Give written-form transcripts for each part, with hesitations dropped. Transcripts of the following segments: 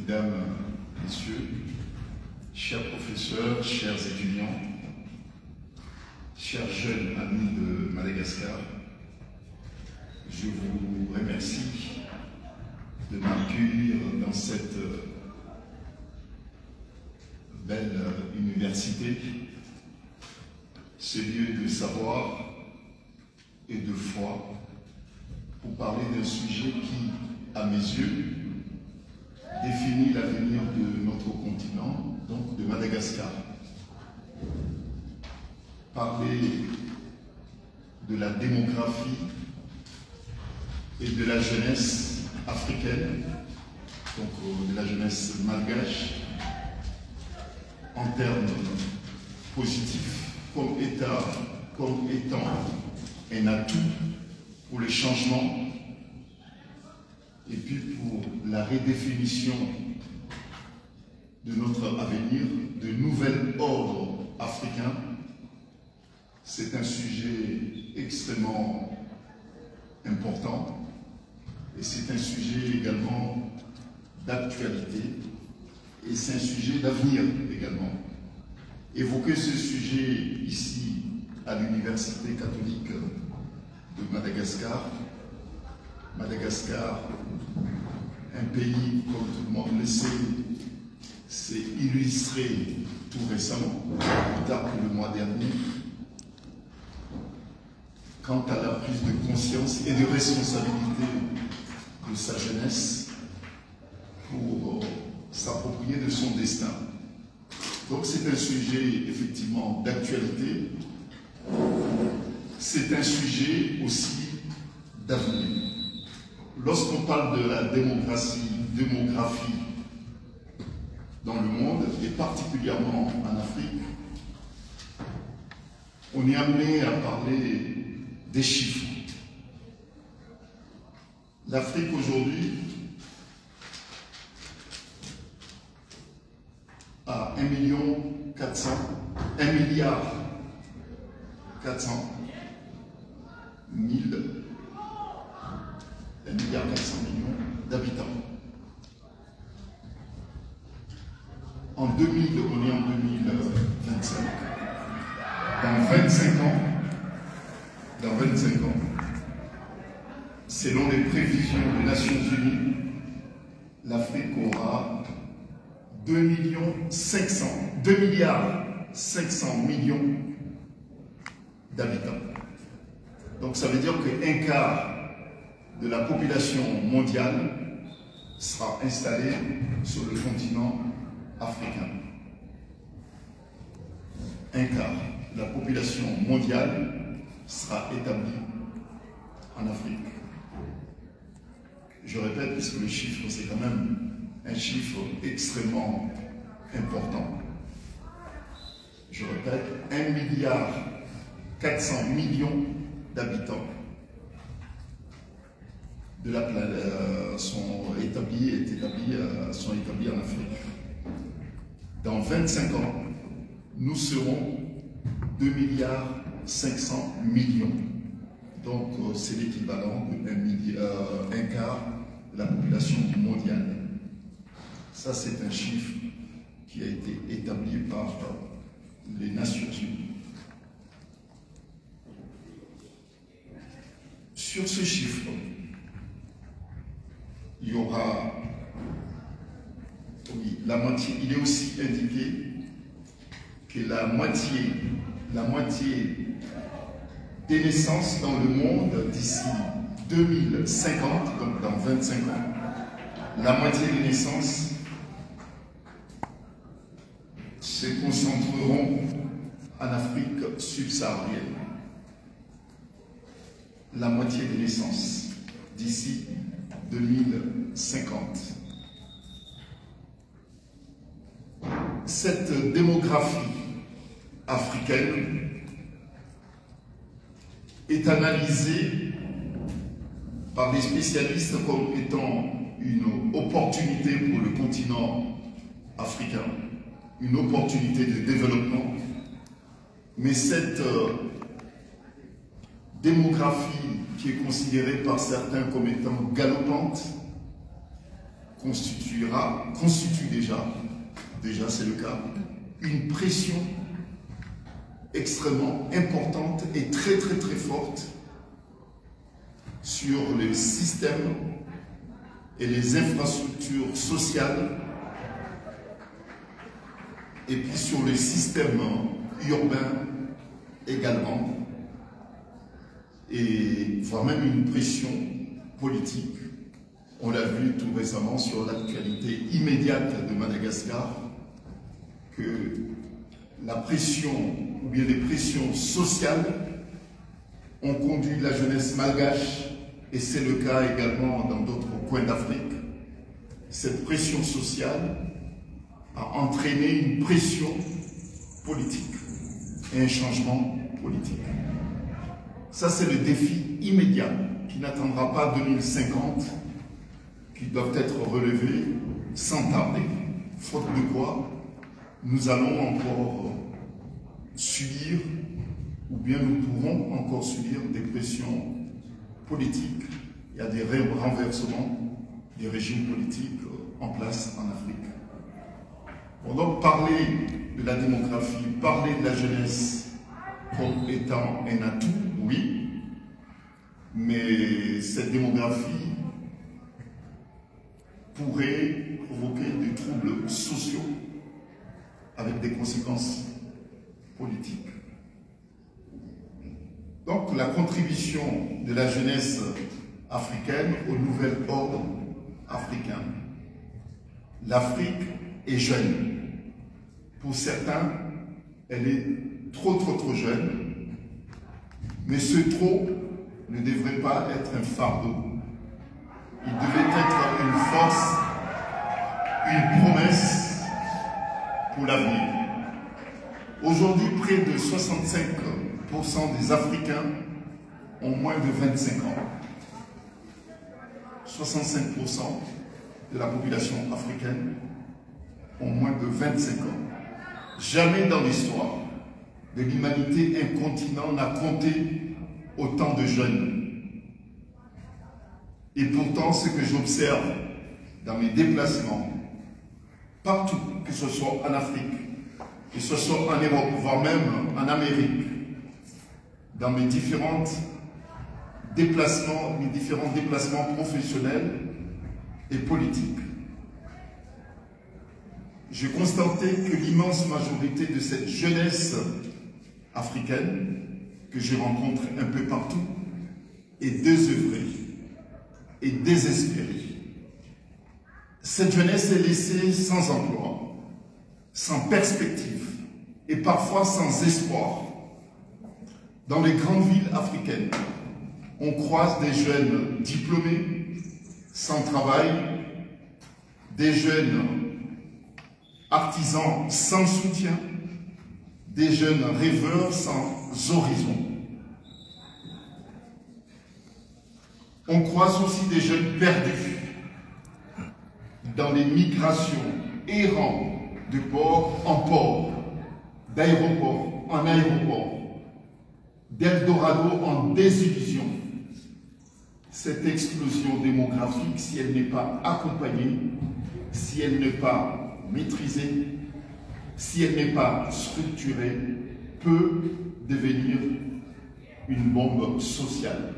Mesdames, Messieurs, chers professeurs, chers étudiants, chers jeunes amis de Madagascar, je vous remercie de m'accueillir dans cette belle université, ce lieu de savoir et de foi, pour parler d'un sujet qui, à mes yeux, définit l'avenir de notre continent, donc de Madagascar. Parler de la démographie et de la jeunesse africaine, donc de la jeunesse malgache, en termes positifs, comme étant un atout pour le changement et puis pour la redéfinition de notre avenir, de nouvel ordre africain. C'est un sujet extrêmement important et c'est un sujet également d'actualité et c'est un sujet d'avenir également. Évoquer ce sujet ici à l'Université catholique de Madagascar, un pays, comme tout le monde le sait, s'est illustré tout récemment, plus tard que le mois dernier, quant à la prise de conscience et de responsabilité de sa jeunesse pour s'approprier de son destin. Donc c'est un sujet effectivement d'actualité, c'est un sujet aussi d'avenir. Lorsqu'on parle de la démographie dans le monde, et particulièrement en Afrique, on est amené à parler des chiffres. L'Afrique aujourd'hui a 1,4 milliard d'habitants. En 2000, on est en 2025. Dans 25 ans, selon les prévisions des Nations Unies, l'Afrique aura 2 milliards 500 millions d'habitants. Donc ça veut dire qu'un quart de la population mondiale sera installée sur le continent africain. Un quart de la population mondiale sera établie en Afrique. Je répète, puisque le chiffre, c'est quand même un chiffre extrêmement important. Je répète, 1,4 milliard d'habitants de la planète sont établis en Afrique. Dans 25 ans, nous serons 2,5 milliards. Donc c'est l'équivalent d'un quart de la population mondiale. Ça, c'est un chiffre qui a été établi par les Nations Unies. Sur ce chiffre, il y aura, oui, la moitié. Il est aussi indiqué que la moitié des naissances dans le monde d'ici 2050, donc dans 25 ans, la moitié des naissances se concentreront en Afrique subsaharienne. La moitié des naissances d'ici 2050. Cette démographie africaine est analysée par des spécialistes comme étant une opportunité pour le continent africain, une opportunité de développement. Mais cette démographie qui est considérée par certains comme étant galopante constitue déjà c'est le cas, une pression extrêmement importante et très forte sur les systèmes et les infrastructures sociales et puis sur les systèmes urbains également, et voire même une pression politique. On l'a vu tout récemment sur l'actualité immédiate de Madagascar, que la pression ou bien les pressions sociales ont conduit la jeunesse malgache, et c'est le cas également dans d'autres coins d'Afrique. Cette pression sociale a entraîné une pression politique et un changement politique. Ça, c'est le défi immédiat qui n'attendra pas 2050, qui doivent être relevés sans tarder, faute de quoi nous allons encore subir, ou bien nous pourrons encore subir des pressions politiques. Il y a des renversements des régimes politiques en place en Afrique. On doit parler de la démographie, parler de la jeunesse comme étant un atout, oui, mais cette démographie pourrait provoquer des troubles sociaux avec des conséquences politiques. Donc la contribution de la jeunesse africaine au nouvel ordre africain. L'Afrique est jeune. Pour certains, elle est trop jeune, mais ce trop ne devrait pas être un fardeau. Il devait être une force, une promesse pour l'avenir. Aujourd'hui, près de 65% des Africains ont moins de 25 ans. 65% de la population africaine ont moins de 25 ans. Jamais dans l'histoire de l'humanité, un continent n'a compté autant de jeunes. Et pourtant, ce que j'observe dans mes déplacements, partout, que ce soit en Afrique, que ce soit en Europe, voire même en Amérique, dans mes différents déplacements professionnels et politiques, j'ai constaté que l'immense majorité de cette jeunesse africaine que je rencontre un peu partout est désœuvrée et désespérée. Cette jeunesse est laissée sans emploi, sans perspective et parfois sans espoir. Dans les grandes villes africaines, on croise des jeunes diplômés sans travail, des jeunes artisans sans soutien, des jeunes rêveurs sans horizon. On croise aussi des jeunes perdus dans les migrations, errants de port en port, d'aéroport en aéroport, d'Eldorado en désillusion. Cette explosion démographique, si elle n'est pas accompagnée, si elle n'est pas maîtrisée, si elle n'est pas structurée, peut devenir une bombe sociale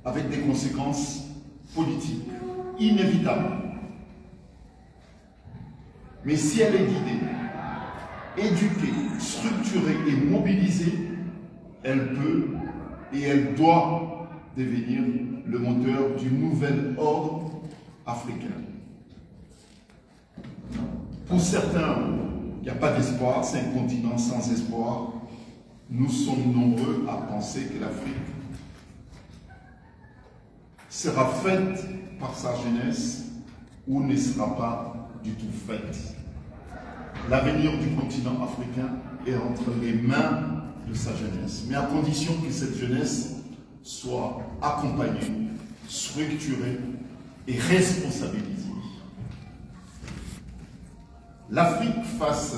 avec des conséquences politiques inévitables. Mais si elle est guidée, éduquée, structurée et mobilisée, elle peut et elle doit devenir le moteur du nouvel ordre africain. Pour certains, il n'y a pas d'espoir, c'est un continent sans espoir. Nous sommes nombreux à penser que l'Afrique sera faite par sa jeunesse ou ne sera pas du tout faite. L'avenir du continent africain est entre les mains de sa jeunesse, mais à condition que cette jeunesse soit accompagnée, structurée et responsabilisée. L'Afrique face,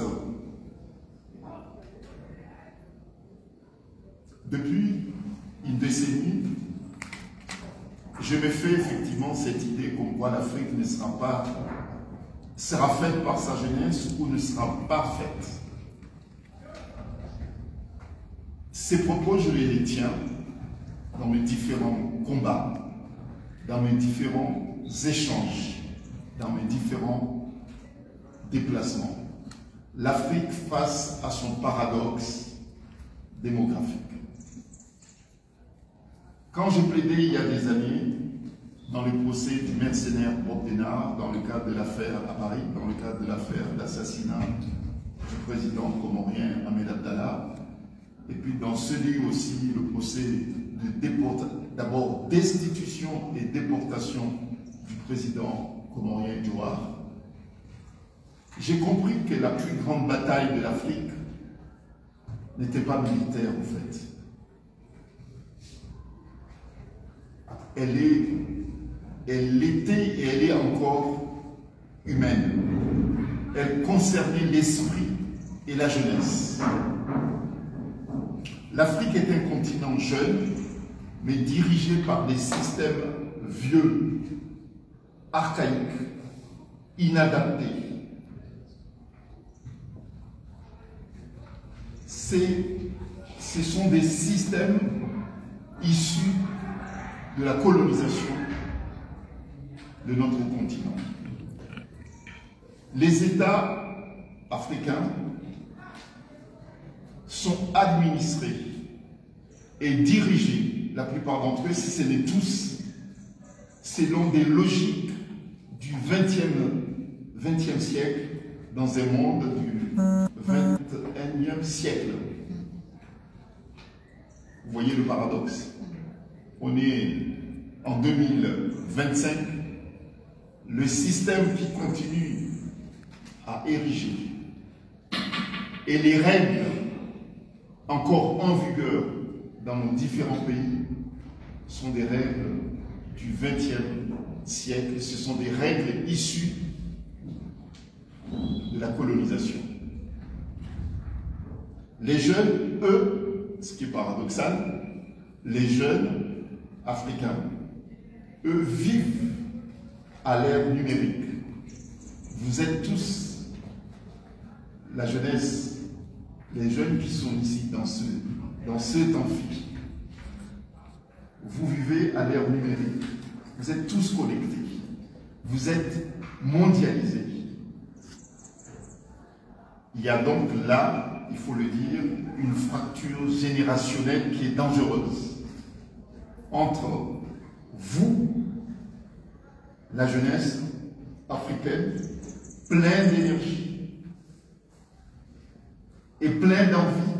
depuis une décennie, je me fais effectivement cette idée comme quoi l'Afrique ne sera pas sera faite par sa jeunesse ou ne sera pas faite. Ces propos, je les tiens dans mes différents combats, dans mes différents échanges, dans mes différents déplacements. L'Afrique face à son paradoxe démographique. Quand j'ai plaidé il y a des années dans le procès du mercenaire Bob Denard, dans le cadre de l'affaire à Paris, dans le cadre de l'affaire d'assassinat du président comorien Ahmed Abdallah, et puis dans celui aussi, le procès d'abord destitution et déportation du président comorien Jawara, j'ai compris que la plus grande bataille de l'Afrique n'était pas militaire en fait. Elle était et elle est encore humaine. Elle concernait l'esprit et la jeunesse. L'Afrique est un continent jeune, mais dirigé par des systèmes vieux, archaïques, inadaptés. Ce sont des systèmes issus de la colonisation de notre continent. Les États africains sont administrés et dirigés, la plupart d'entre eux, si ce n'est tous, selon des logiques du XXe siècle dans un monde du XXIe siècle. Vous voyez le paradoxe? On est en 2025, le système qui continue à ériger et les règles encore en vigueur dans nos différents pays sont des règles du XXe siècle. Ce sont des règles issues de la colonisation. Les jeunes, eux, ce qui est paradoxal, les jeunes africains, eux, vivent à l'ère numérique. Vous êtes tous, la jeunesse, les jeunes qui sont ici dans cet amphi. Vous vivez à l'ère numérique. Vous êtes tous connectés. Vous êtes mondialisés. Il y a donc là, il faut le dire, une fracture générationnelle qui est dangereuse entre vous, la jeunesse africaine, plein d'énergie et plein d'envie,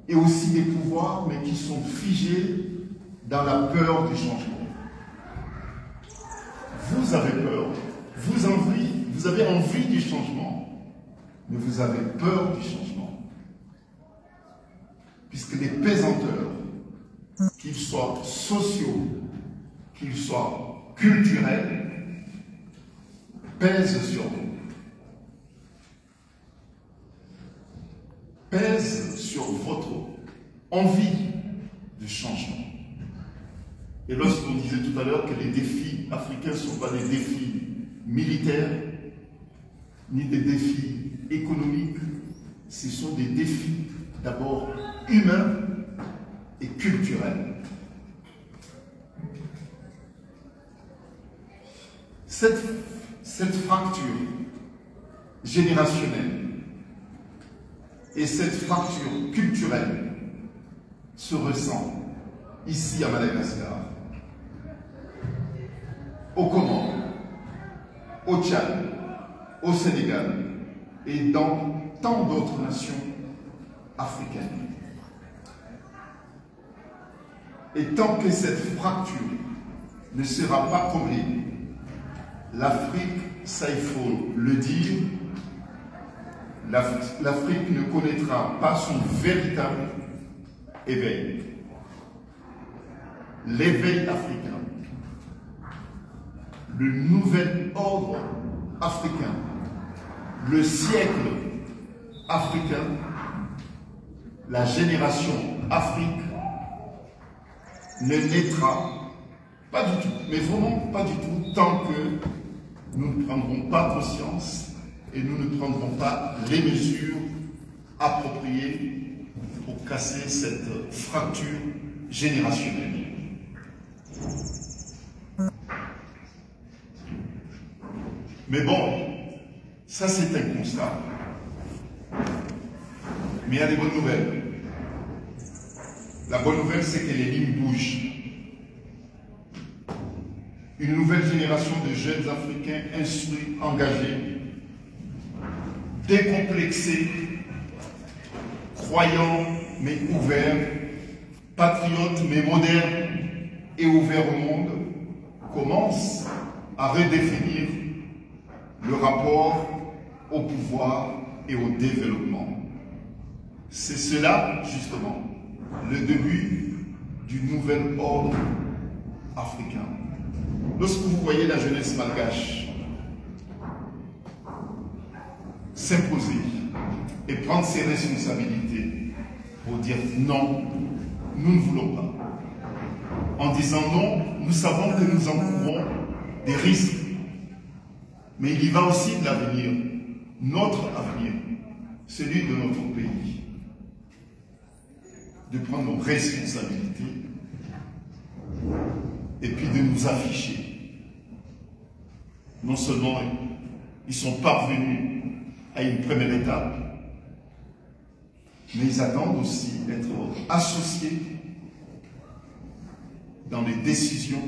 et aussi des pouvoirs, mais qui sont figés dans la peur du changement. Vous avez peur, vous avez envie du changement, mais vous avez peur du changement. Puisque les pesanteurs, qu'ils soient sociaux, qu'ils soient culturels, pèsent sur vous. Pèsent sur votre envie de changement. Et lorsqu'on disait tout à l'heure que les défis africains ne sont pas des défis militaires, ni des défis économiques, ce sont des défis d'abord humains et culturels. Cette fracture générationnelle et cette fracture culturelle se ressent ici à Madagascar, au Comores, au Tchad, au Sénégal et dans tant d'autres nations africaines. Et tant que cette fracture ne sera pas comblée, l'Afrique, ça il faut le dire, l'Afrique ne connaîtra pas son véritable éveil. L'éveil africain, le nouvel ordre africain, le siècle africain, la génération Afrique ne naîtra pas du tout, mais vraiment pas du tout, tant que nous ne prendrons pas conscience et nous ne prendrons pas les mesures appropriées pour casser cette fracture générationnelle. Mais bon, ça c'est un constat. Mais il y a des bonnes nouvelles. La bonne nouvelle, c'est que les lignes bougent. Une nouvelle génération de jeunes Africains instruits, engagés, décomplexés, croyants mais ouverts, patriotes mais modernes et ouverts au monde, commencent à redéfinir le rapport au pouvoir et au développement. C'est cela, justement, le début du nouvel ordre africain. Lorsque vous voyez la jeunesse malgache s'imposer et prendre ses responsabilités pour dire non, nous ne voulons pas. En disant non, nous savons que nous encourons des risques. Mais il y va aussi de l'avenir, notre avenir, celui de notre pays. De prendre nos responsabilités et puis de nous afficher. Non seulement ils sont parvenus à une première étape, mais ils attendent aussi d'être associés dans les décisions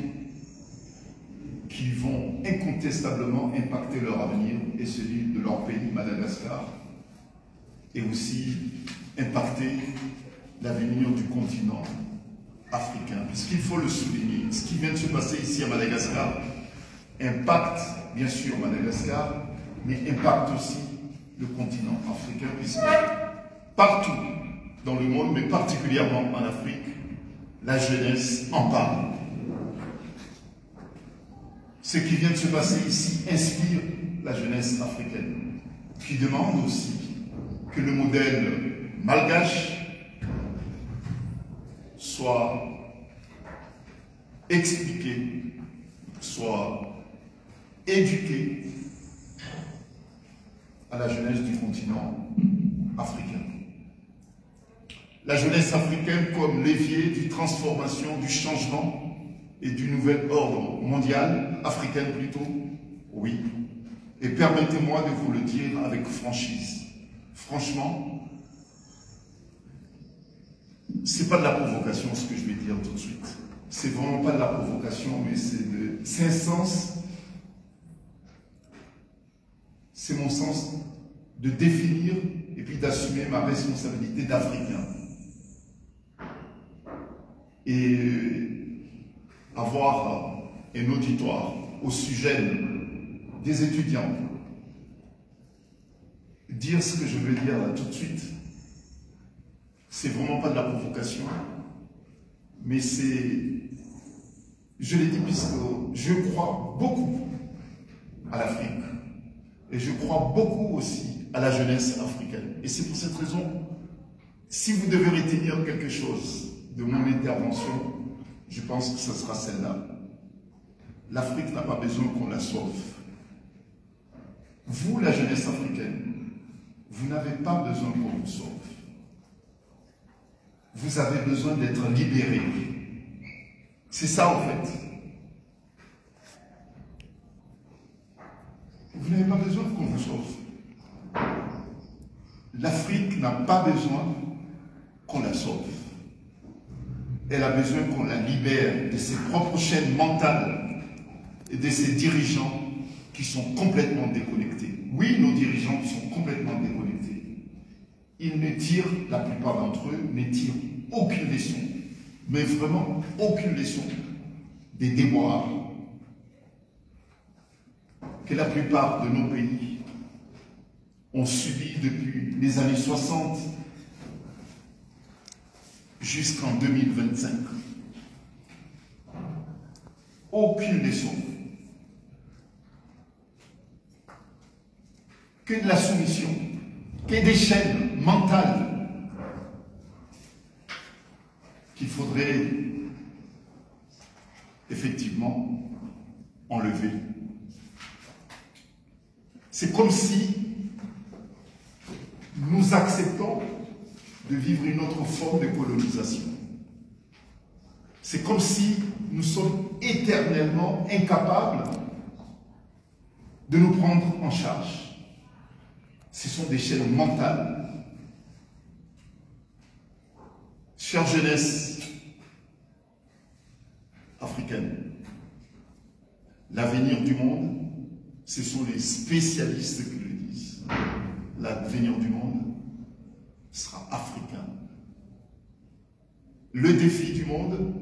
qui vont incontestablement impacter leur avenir et celui de leur pays, Madagascar, et aussi impacter l'avenir du continent africain. Puisqu'il faut le souligner, ce qui vient de se passer ici à Madagascar impacte bien sûr Madagascar, mais impacte aussi le continent africain, puisque partout dans le monde, mais particulièrement en Afrique, la jeunesse en parle. Ce qui vient de se passer ici inspire la jeunesse africaine, qui demande aussi que le modèle malgache soit expliqué, soit éduqué à la jeunesse du continent africain. La jeunesse africaine comme levier de transformation, du changement et du nouvel ordre mondial, africain plutôt, oui. Et permettez-moi de vous le dire avec franchise. Franchement, c'est pas de la provocation ce que je vais dire tout de suite. C'est vraiment pas de la provocation, mais c'est un sens, c'est mon sens de définir et puis d'assumer ma responsabilité d'Africain. Et avoir un auditoire au sujet des étudiants, dire ce que je veux dire là tout de suite, c'est vraiment pas de la provocation, mais c'est, je l'ai dit puisque je crois beaucoup à l'Afrique et je crois beaucoup aussi à la jeunesse africaine. Et c'est pour cette raison, si vous devez retenir quelque chose de mon intervention, je pense que ce sera celle-là. L'Afrique n'a pas besoin qu'on la sauve. Vous, la jeunesse africaine, vous n'avez pas besoin qu'on vous sauve. Vous avez besoin d'être libéré. C'est ça en fait. Vous n'avez pas besoin qu'on vous sauve. L'Afrique n'a pas besoin qu'on la sauve. Elle a besoin qu'on la libère de ses propres chaînes mentales et de ses dirigeants qui sont complètement déconnectés. Oui, nos dirigeants sont complètement déconnectés. Ils ne tirent, la plupart d'entre eux, ne tirent aucune leçon, mais vraiment aucune leçon des déboires que la plupart de nos pays ont subis depuis les années 60 jusqu'en 2025. Aucune leçon. Que de la soumission, que des chaînes mentales qu'il faudrait effectivement enlever. C'est comme si nous acceptons de vivre une autre forme de colonisation. C'est comme si nous sommes éternellement incapables de nous prendre en charge. Ce sont des chaînes mentales. Chère jeunesse africaine, l'avenir du monde, ce sont les spécialistes qui le disent. L'avenir du monde sera africain. Le défi du monde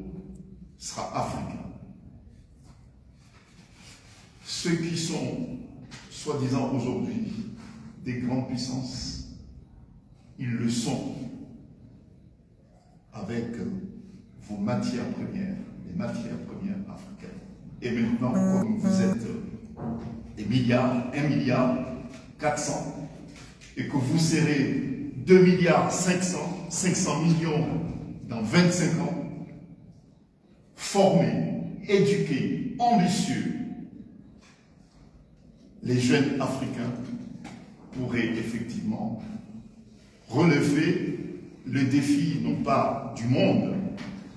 sera africain. Ceux qui sont, soi-disant aujourd'hui, des grandes puissances, ils le sont avec vos matières premières, les matières premières africaines. Et maintenant, comme vous êtes des milliards, 1 milliard 400, et que vous serez 2 milliards 500 millions dans 25 ans, formés, éduqués, ambitieux, les jeunes africains pourraient effectivement relever le défi, non pas du monde,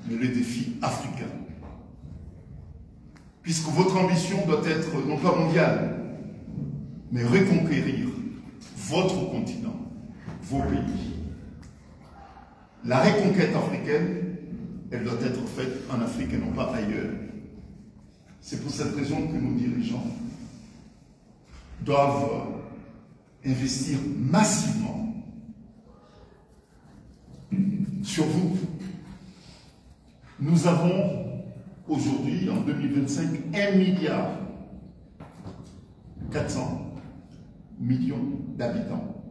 mais le défi africain. Puisque votre ambition doit être non pas mondiale, mais reconquérir votre continent, vos pays. La reconquête africaine, elle doit être faite en Afrique et non pas ailleurs. C'est pour cette raison que nos dirigeants doivent investir massivement sur vous. Nous avons aujourd'hui, en 2025, 1 milliard 400 millions d'habitants.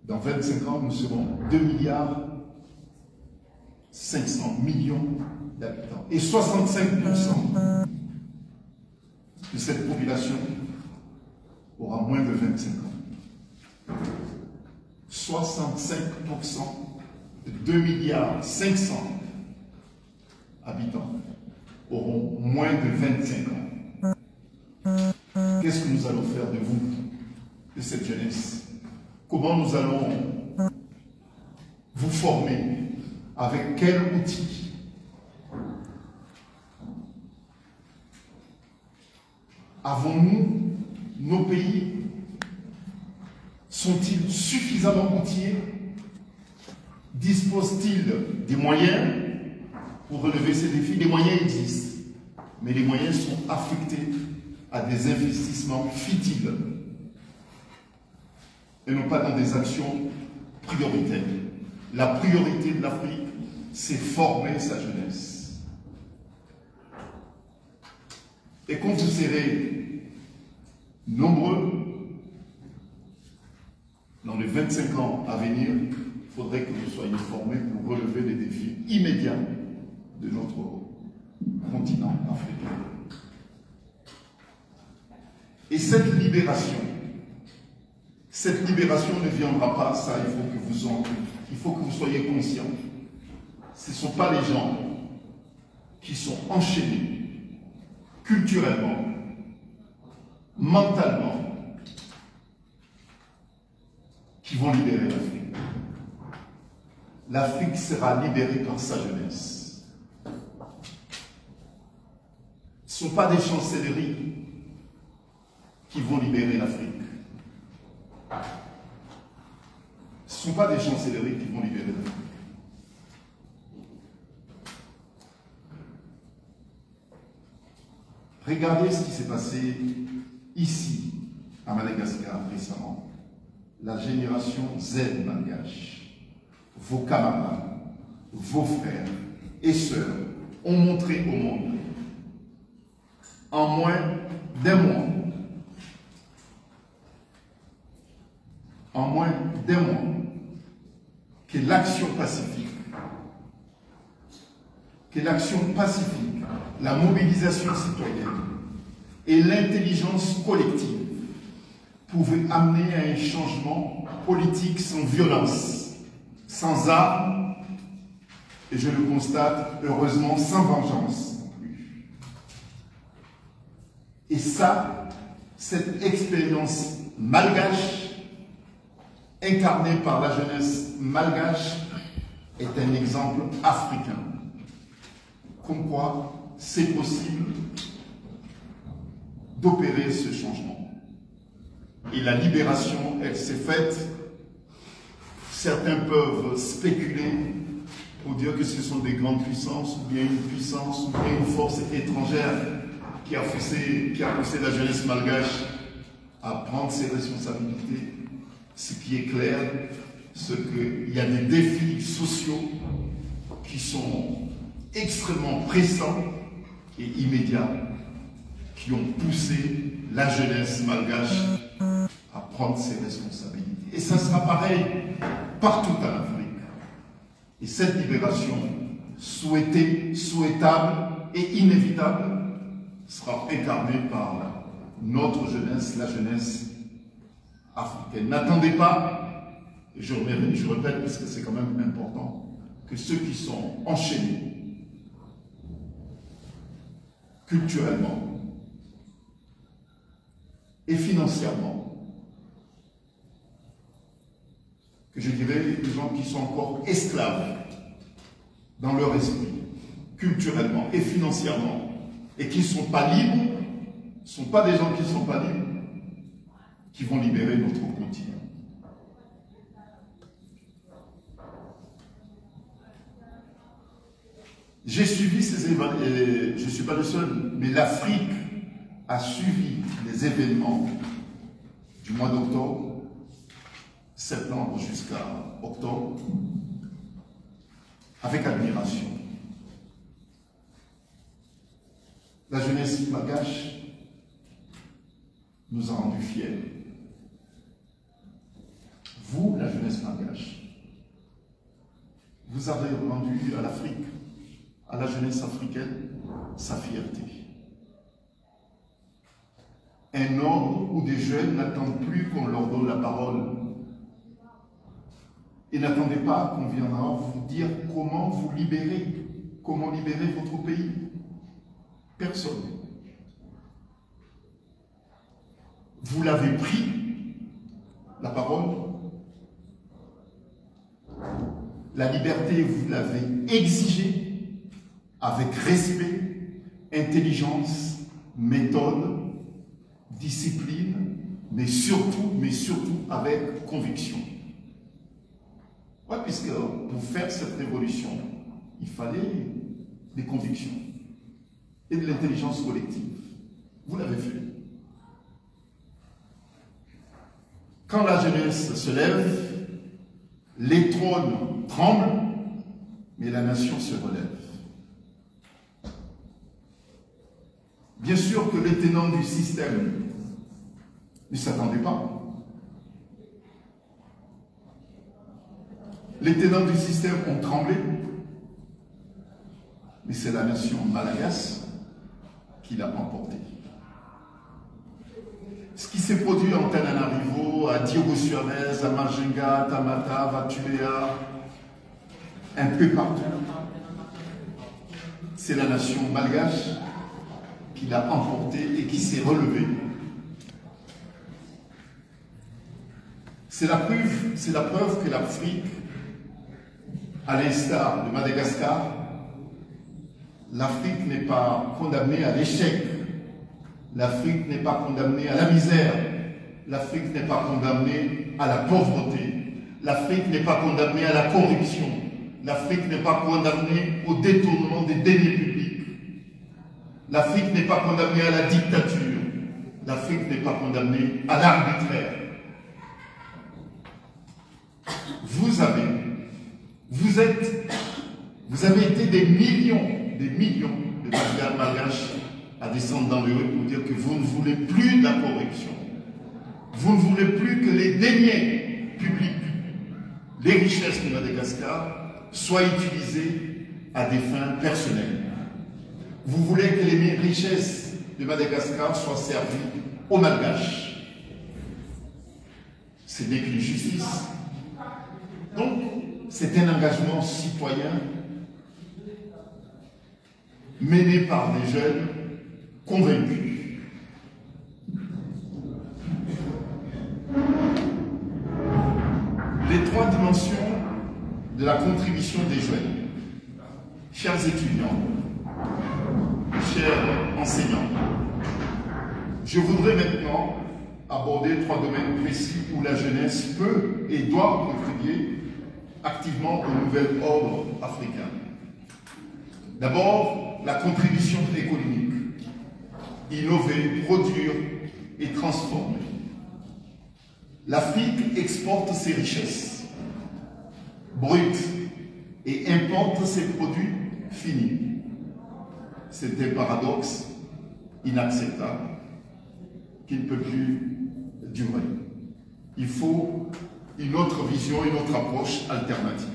Dans 25 ans, nous serons 2 milliards 500 millions d'habitants. Et 65% de cette population aura moins de 25 ans. 65% de 2 milliards 500 habitants auront moins de 25 ans. Qu'est-ce que nous allons faire de vous, de cette jeunesse? Comment nous allons vous former? Avec quel outil? Avons-nous, nos pays, sont-ils suffisamment outillés? Disposent-ils des moyens pour relever ces défis? Les moyens existent, mais les moyens sont affectés à des investissements futiles et non pas dans des actions prioritaires. La priorité de l'Afrique, c'est former sa jeunesse. Et quand vous serez nombreux, dans les 25 ans à venir, il faudrait que vous soyez formés pour relever les défis immédiats de notre continent africain. Et cette libération ne viendra pas, ça, il faut que vous soyez conscients. Ce ne sont pas les gens qui sont enchaînés culturellement, mentalement, qui vont libérer l'Afrique. L'Afrique sera libérée par sa jeunesse. Ce ne sont pas des chancelleries qui vont libérer l'Afrique. Ce ne sont pas des chancelleries qui vont libérer l'Afrique. Regardez ce qui s'est passé ici, à Madagascar, récemment. La génération Z malgache, vos camarades, vos frères et sœurs ont montré au monde, en moins d'un mois, que l'action pacifique, la mobilisation citoyenne et l'intelligence collective pouvaient amener à un changement politique sans violence, sans armes, et je le constate, heureusement, sans vengeance. Et ça, cette expérience malgache, incarnée par la jeunesse malgache, est un exemple africain. Comme quoi, c'est possible d'opérer ce changement. Et la libération, elle s'est faite. Certains peuvent spéculer pour dire que ce sont des grandes puissances, ou bien une puissance, ou bien une force étrangère qui a poussé la jeunesse malgache à prendre ses responsabilités. Ce qui est clair, c'est qu'il y a des défis sociaux qui sont extrêmement pressants et immédiats, qui ont poussé la jeunesse malgache à prendre ses responsabilités. Et ça sera pareil partout en Afrique. Et cette libération souhaitée, souhaitable et inévitable sera incarnée par notre jeunesse, la jeunesse africaine. N'attendez pas, et je répète parce que c'est quand même important, que ceux qui sont enchaînés culturellement et financièrement, que je dirais les gens qui sont encore esclaves dans leur esprit, culturellement et financièrement, et qui ne sont pas libres, ne sont pas des gens qui ne sont pas libres, qui vont libérer notre continent. J'ai suivi ces événements, je ne suis pas le seul, mais l'Afrique a suivi les événements du mois d'octobre, septembre jusqu'à octobre, avec admiration. La jeunesse malgache nous a rendus fiers. Vous, la jeunesse malgache, vous avez rendu à l'Afrique, à la jeunesse africaine, sa fierté. Un homme ou des jeunes n'attendent plus qu'on leur donne la parole. Et n'attendez pas qu'on viendra vous dire comment vous libérer, comment libérer votre pays. Personne. Vous l'avez pris, la parole. La liberté, vous l'avez exigée avec respect, intelligence, méthode, discipline, mais surtout avec conviction. Ouais, puisque pour faire cette révolution, il fallait des convictions et de l'intelligence collective. Vous l'avez fait. Quand la jeunesse se lève, les trônes tremblent, mais la nation se relève. Bien sûr que les tenants du système ne s'attendaient pas. Les tenants du système ont tremblé, mais c'est la nation malgache qui l'a emporté. Ce qui s'est produit en Tananarivo, à Diogo Suarez, à Majinga, à Tamata, à Vatulea, un peu partout, c'est la nation malgache qui l'a emporté et qui s'est relevée. C'est la preuve que l'Afrique, à l'instar de Madagascar, l'Afrique n'est pas condamnée à l'échec. L'Afrique n'est pas condamnée à la misère. L'Afrique n'est pas condamnée à la pauvreté. L'Afrique n'est pas condamnée à la corruption. L'Afrique n'est pas condamnée au détournement des deniers publics. L'Afrique n'est pas condamnée à la dictature. L'Afrique n'est pas condamnée à l'arbitraire. Vous avez été des millions de malgaches à descendre dans le rue pour dire que vous ne voulez plus de la corruption. Vous ne voulez plus que les deniers publics, les richesses de Madagascar, soient utilisées à des fins personnelles. Vous voulez que les richesses de Madagascar soient servies aux malgaches. Ce n'est qu'une justice. Donc, c'est un engagement citoyen mené par des jeunes convaincus. de la contribution des jeunes. Chers étudiants, chers enseignants, je voudrais maintenant aborder 3 domaines précis où la jeunesse peut et doit contribuer activement au nouvel ordre africain. D'abord, la contribution économique. Innover, produire et transformer. L'Afrique exporte ses richesses brutes et importe ses produits finis. C'est un paradoxe inacceptable qui ne peut plus durer. Il faut une autre vision, une autre approche alternative.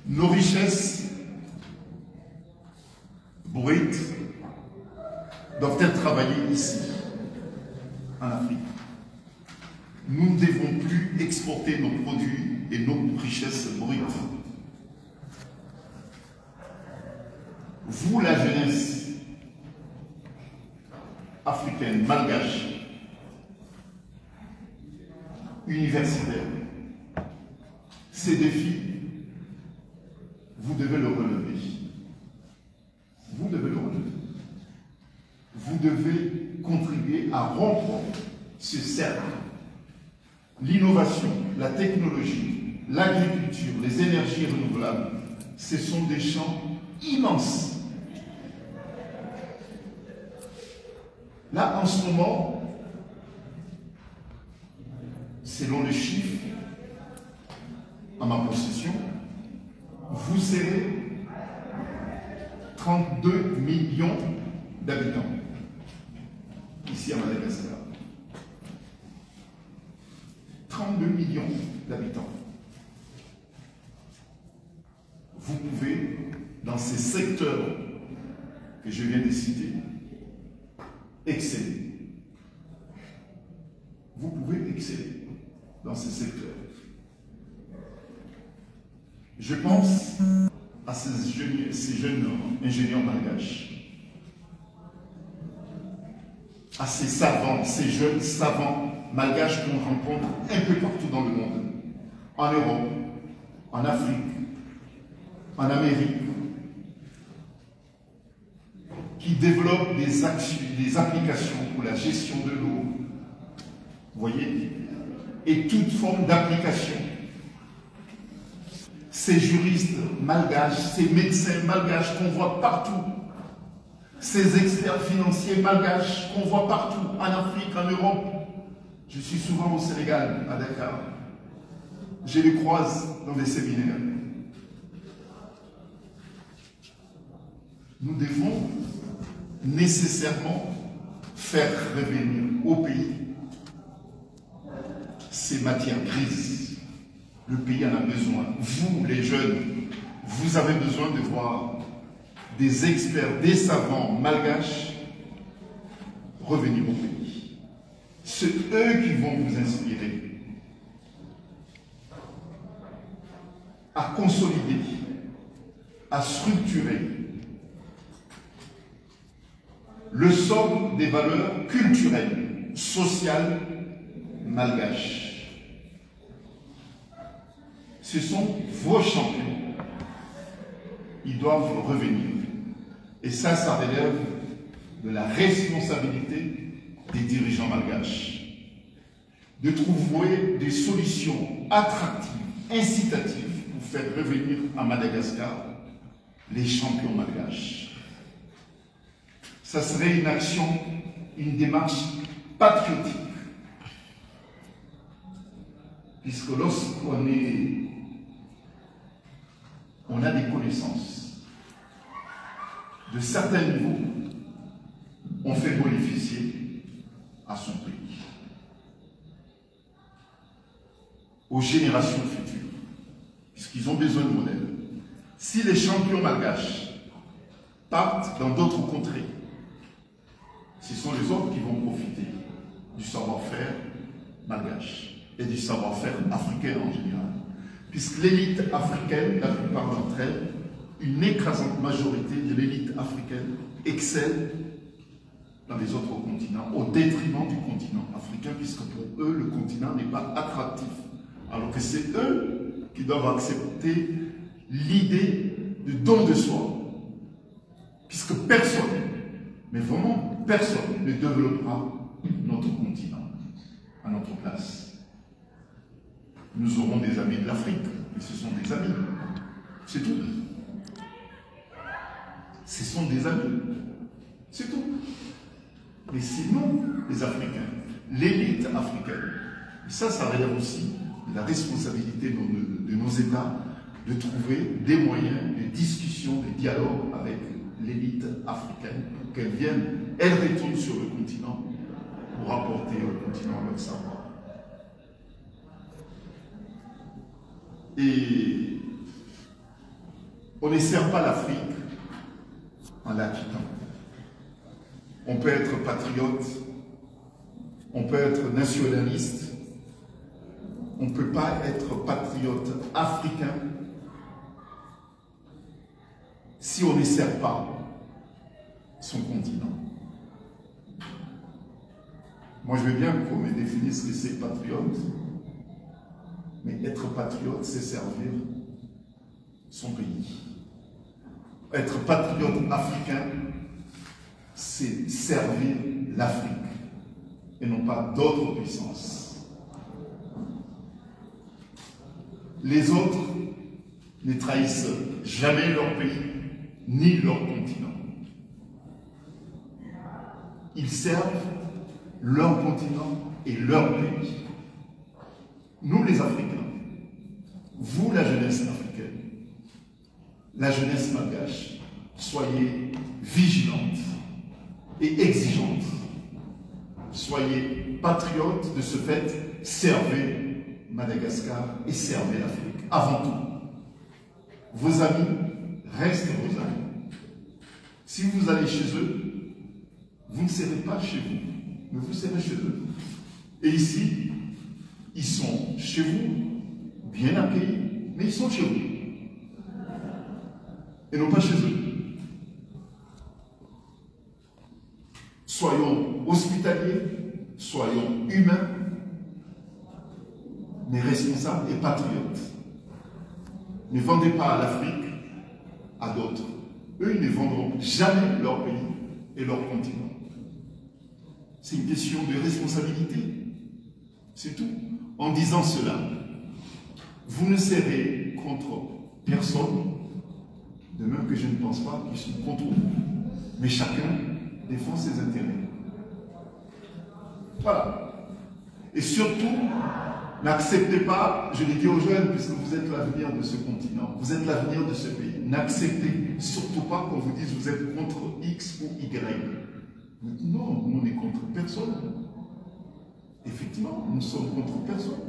Nos richesses brutes doivent être travaillées ici, en Afrique. Nous ne devons plus exporter nos produits et nos richesses brutes. Vous, la jeunesse africaine, malgache, universitaire, ces défis, vous devez le relever. Vous devez le relever. Vous devez contribuer à rompre ce cercle. L'innovation, la technologie, l'agriculture, les énergies renouvelables, ce sont des champs immenses. Là, en ce moment, selon les chiffres à ma possession, vous serez 32 millions d'habitants ici à Madagascar. 32 millions d'habitants. Vous pouvez, dans ces secteurs que je viens de citer, exceller. Vous pouvez exceller dans ces secteurs. Je pense à ces jeunes ingénieurs malgaches, à ces savants, ces jeunes savants malgaches qu'on rencontre un peu partout dans le monde, en Europe, en Afrique, en Amérique, qui développent des applications pour la gestion de l'eau, vous voyez, et toute forme d'application. Ces juristes malgaches, ces médecins malgaches qu'on voit partout, ces experts financiers malgaches qu'on voit partout, en Afrique, en Europe. Je suis souvent au Sénégal, à Dakar. Je les croise dans des séminaires. Nous devons nécessairement faire revenir au pays ces matières grises. Le pays en a besoin. Vous, les jeunes, vous avez besoin de voir des experts, des savants malgaches revenir au pays. C'est eux qui vont vous inspirer à consolider, à structurer le socle des valeurs culturelles, sociales, malgaches. Ce sont vos champions. Ils doivent revenir. Et ça relève de la responsabilité des dirigeants malgaches. De trouver des solutions attractives, incitatives pour faire revenir à Madagascar les champions malgaches. Ça serait une action, une démarche patriotique. Puisque lorsqu'on a des connaissances de certains niveaux, on fait bénéficier à son pays, aux générations futures, puisqu'ils ont besoin de modèles. Si les champions malgaches partent dans d'autres contrées, ce sont les autres qui vont profiter du savoir-faire malgache et du savoir-faire africain en général. Puisque l'élite africaine, la plupart d'entre elles, une écrasante majorité de l'élite africaine excelle dans les autres continents, au détriment du continent africain, puisque pour eux, le continent n'est pas attractif. Alors que c'est eux qui doivent accepter l'idée de don de soi. Puisque personne, mais vraiment personne, ne développera notre continent à notre place. Nous aurons des amis de l'Afrique, mais ce sont des amis. C'est tout. Ce sont des amis. C'est tout. Mais c'est nous, les Africains, l'élite africaine. Et ça relève aussi de la responsabilité de nos États de trouver des moyens de discussion, de dialogue avec l'élite africaine pour qu'elle vienne, elle retourne sur le continent pour apporter au continent leur savoir. Et on ne sert pas l'Afrique en la quittant. On peut être patriote, on peut être nationaliste, on ne peut pas être patriote africain si on ne sert pas son continent. Moi, je veux bien qu'on me définisse ce que c'est patriote, mais être patriote, c'est servir son pays. Être patriote africain, c'est servir l'Afrique et non pas d'autres puissances. Les autres ne trahissent jamais leur pays ni leur continent. Ils servent leur continent et leur pays. Nous les Africains, vous la jeunesse africaine, la jeunesse malgache, soyez vigilante et exigeante. Soyez patriotes de ce fait, servez Madagascar et servez l'Afrique. Avant tout, vos amis restent vos amis. Si vous allez chez eux, vous ne serez pas chez vous, mais vous serez chez eux. Et ici, ils sont chez vous, bien accueillis, mais ils sont chez vous. Et non pas chez eux. Soyons hospitaliers, soyons humains, mais responsables et patriotes. Ne vendez pas à l'Afrique à d'autres. Eux, ils ne vendront jamais leur pays et leur continent. C'est une question de responsabilité. C'est tout. En disant cela, vous ne serez contre personne, de même que je ne pense pas qu'ils sont contre vous. Mais chacun défend ses intérêts. Voilà. Et surtout, n'acceptez pas, je l'ai dit aux jeunes, puisque vous êtes l'avenir de ce continent, vous êtes l'avenir de ce pays, n'acceptez surtout pas qu'on vous dise vous êtes contre X ou Y. Non, nous on est contre personne. Effectivement, nous sommes contre personne.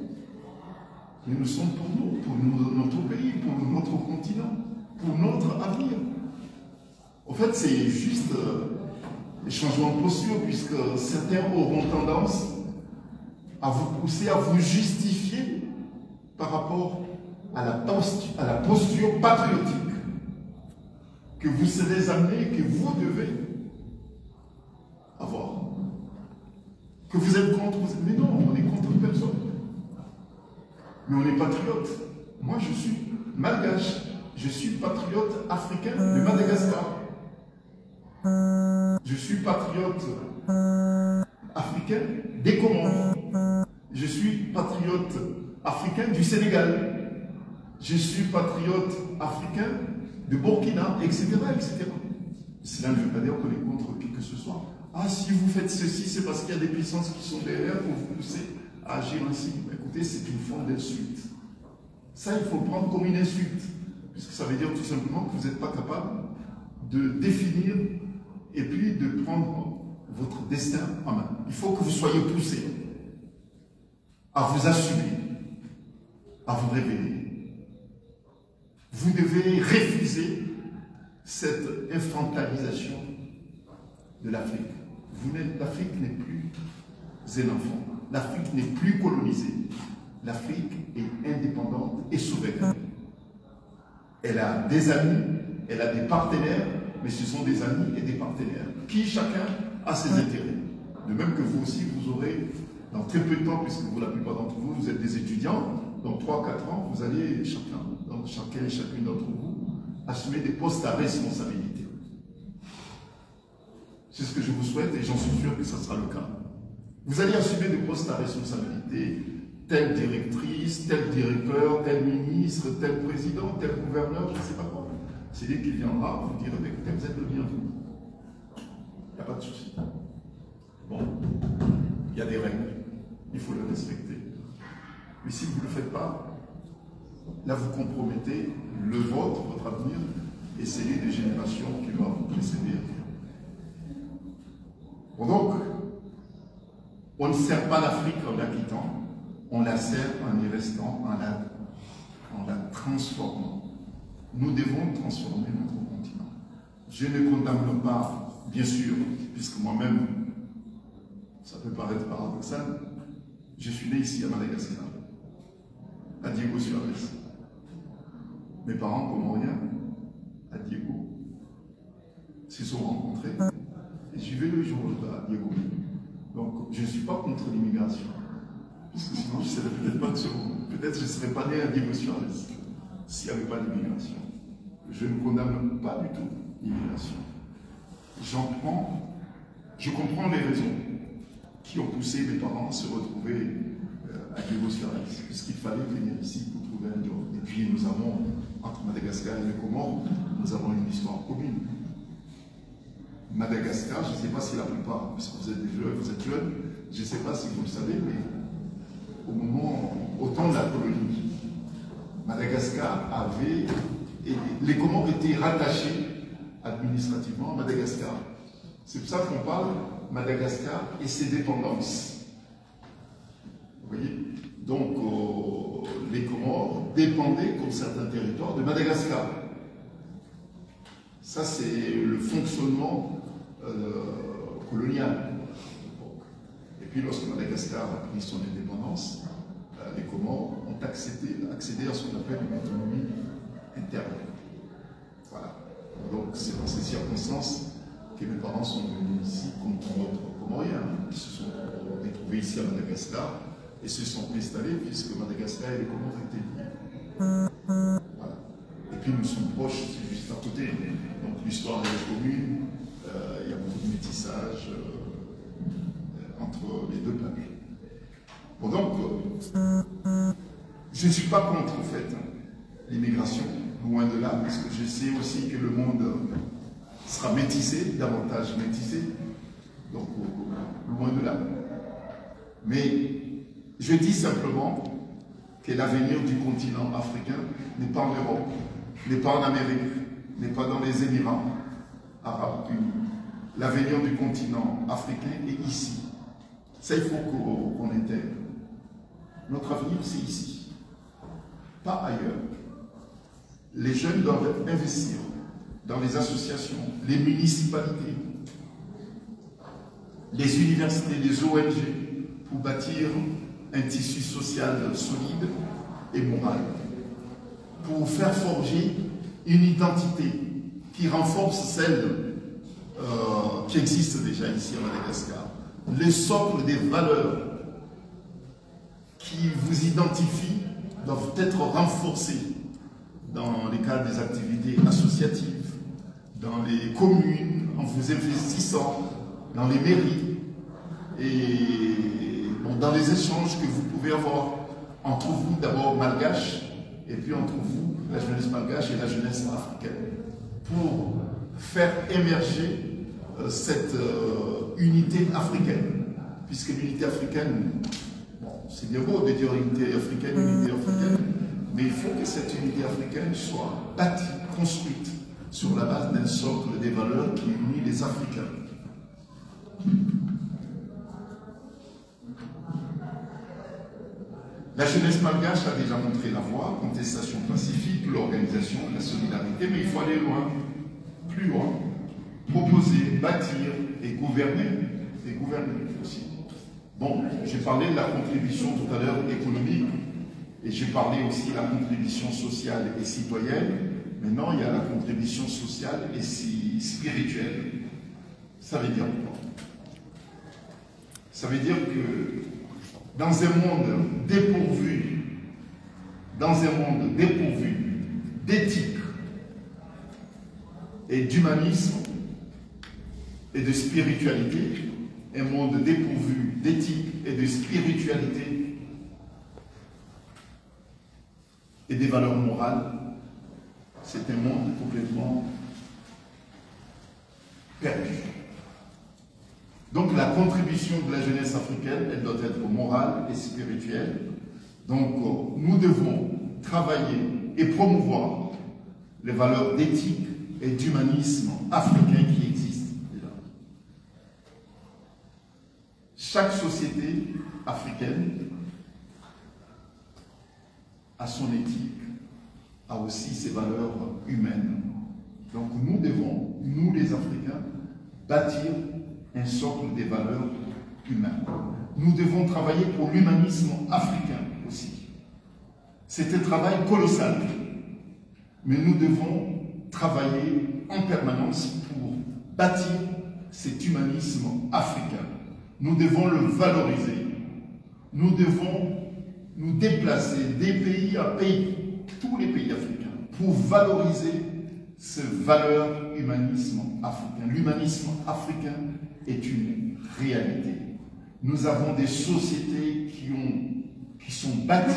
Mais nous sommes pour nous, notre pays, pour notre continent, pour notre avenir. En fait, c'est juste des changements de posture, puisque certains auront tendance à vous pousser, à vous justifier par rapport à la posture patriotique que vous serez amenés, que vous devez avoir. Que vous êtes contre, mais non, on est contre personne. Mais on est patriote. Moi, je suis malgache. Je suis patriote africain de Madagascar. Je suis patriote africain des Comores. Je suis patriote africain du Sénégal. Je suis patriote africain de Burkina, etc., etc. Cela ne veut pas dire qu'on est contre qui que ce soit. Ah, si vous faites ceci, c'est parce qu'il y a des puissances qui sont derrière pour vous pousser à agir ainsi. Écoutez, c'est une forme d'insulte. Ça, il faut le prendre comme une insulte. Puisque ça veut dire tout simplement que vous n'êtes pas capable de définir et puis de prendre votre destin en main. Il faut que vous soyez poussés à vous assumer, à vous révéler. Vous devez refuser cette infantilisation de l'Afrique. L'Afrique n'est plus un enfant. L'Afrique n'est plus colonisée. L'Afrique est indépendante et souveraine. Elle a des amis, elle a des partenaires, mais ce sont des amis et des partenaires, qui chacun a ses intérêts. De même que vous aussi, vous aurez, dans très peu de temps, puisque vous, la plupart d'entre vous, vous êtes des étudiants, dans 3-4 ans, vous allez chacun et chacune d'entre vous, assumer des postes à responsabilité. C'est ce que je vous souhaite et j'en suis sûr que ce sera le cas. Vous allez assumer des postes à responsabilité, telle directrice, tel directeur, tel ministre, tel président, tel gouverneur, je ne sais pas quoi. C'est lui qui viendra vous dire, écoutez, vous êtes le bienvenu. Il n'y a pas de souci. Bon, il y a des règles, il faut les respecter. Mais si vous ne le faites pas, là vous compromettez le vôtre, votre avenir, et celui des générations qui vont vous précéder. Bon, donc, on ne sert pas l'Afrique en la quittant, on la sert en y restant, en la transformant. Nous devons transformer notre continent. Je ne condamne pas, bien sûr, puisque moi-même, ça peut paraître paradoxal, je suis né ici à Madagascar, à Diego Suarez. Mes parents, comoriens, à Diego, se sont rencontrés et j'y vais le jour à Diego. Donc, je ne suis pas contre l'immigration, parce que sinon je ne serais peut-être pas sur. Peut-être je ne serais pas né à Diego Suarez s'il n'y avait pas d'immigration. Je ne condamne pas du tout l'immigration. Je comprends les raisons qui ont poussé mes parents à se retrouver à Diego Suarez, puisqu'il fallait venir ici pour trouver un job. Et puis nous avons, entre Madagascar et les Comores, nous avons une histoire commune. Madagascar, je ne sais pas si la plupart, puisque vous êtes jeunes, je ne sais pas si vous le savez, mais au temps de la colonie, Madagascar avait, les Comores étaient rattachés administrativement à Madagascar. C'est pour ça qu'on parle Madagascar et ses dépendances. Vous voyez? Donc, les Comores dépendaient, comme certains territoires, de Madagascar. Ça, c'est le fonctionnement colonial. Et puis, lorsque Madagascar a pris son indépendance, les Comores ont accédé à ce qu'on appelle une autonomie interne. Voilà. Donc, c'est dans ces circonstances que mes parents sont venus ici, comme d'autres Comoriens, qui se sont retrouvés ici à Madagascar et se sont installés, puisque Madagascar et les Comores étaient liés. Voilà. Et puis, nous sommes proches, c'est juste à côté. Donc, l'histoire est commune. Il y a beaucoup de métissage entre les deux peuples. Bon, donc, je ne suis pas contre, en fait, l'immigration, loin de là, parce que je sais aussi que le monde sera métissé, davantage métissé, donc loin de là. Mais je dis simplement que l'avenir du continent africain n'est pas en Europe, n'est pas en Amérique, n'est pas dans les Émirats arabes unis. L'avenir du continent africain est ici. Ça, il faut qu'on intègre. Notre avenir, c'est ici, pas ailleurs. Les jeunes doivent investir dans les associations, les municipalités, les universités, les ONG, pour bâtir un tissu social solide et moral, pour faire forger une identité qui renforce celle qui existe déjà ici à Madagascar. Les socles des valeurs qui vous identifient doivent être renforcés dans les cadres des activités associatives, dans les communes, en vous investissant dans les mairies et bon, dans les échanges que vous pouvez avoir entre vous, d'abord malgaches, et puis entre vous, la jeunesse malgache et la jeunesse africaine, pour faire émerger cette unité africaine, puisque l'unité africaine, bon, c'est bien beau de dire unité africaine, mais il faut que cette unité africaine soit bâtie, construite, sur la base d'un socle des valeurs qui unit les Africains. La jeunesse malgache a déjà montré la voie, contestation pacifique, l'organisation, la solidarité, mais il faut aller loin, plus loin, proposer, bâtir et gouverner aussi. Bon, j'ai parlé de la contribution tout à l'heure économique, et j'ai parlé aussi de la contribution sociale et citoyenne. Maintenant, il y a la contribution sociale et spirituelle. Ça veut dire quoi? Ça veut dire que dans un monde dépourvu dans un monde dépourvu d'éthique et d'humanisme et de spiritualité, un monde dépourvu d'éthique et de spiritualité et des valeurs morales, c'est un monde complètement perdu. Donc la contribution de la jeunesse africaine, elle doit être morale et spirituelle. Donc nous devons travailler et promouvoir les valeurs d'éthique et d'humanisme africain qui existent déjà. Chaque société africaine a son éthique, a aussi ses valeurs humaines. Donc nous devons, nous les Africains, bâtir un socle des valeurs humaines. Nous devons travailler pour l'humanisme africain aussi. C'est un travail colossal, mais nous devons travailler en permanence pour bâtir cet humanisme africain. Nous devons le valoriser. Nous devons nous déplacer des pays à pays, tous les pays africains, pour valoriser ces valeurs humanisme africain. L'humanisme africain est une réalité. Nous avons des sociétés qui sont bâties,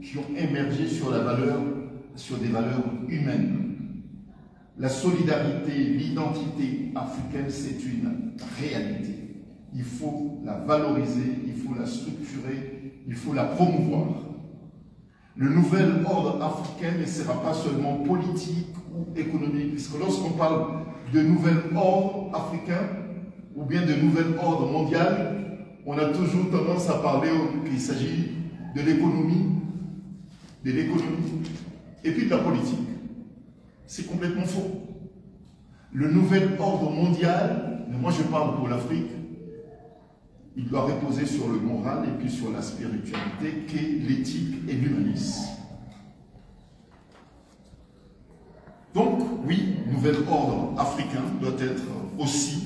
qui ont émergé sur des valeurs humaines. La solidarité, l'identité africaine, c'est une réalité. Il faut la valoriser, il faut la structurer, il faut la promouvoir. Le nouvel ordre africain ne sera pas seulement politique ou économique, puisque lorsqu'on parle de nouvel ordre africain ou bien de nouvel ordre mondial, on a toujours tendance à parler qu'il s'agit de l'économie et puis de la politique. C'est complètement faux. Le nouvel ordre mondial, mais moi je parle pour l'Afrique, il doit reposer sur le moral et puis sur la spiritualité qu'est l'éthique et l'humanisme. Donc, oui, nouvel ordre africain doit être aussi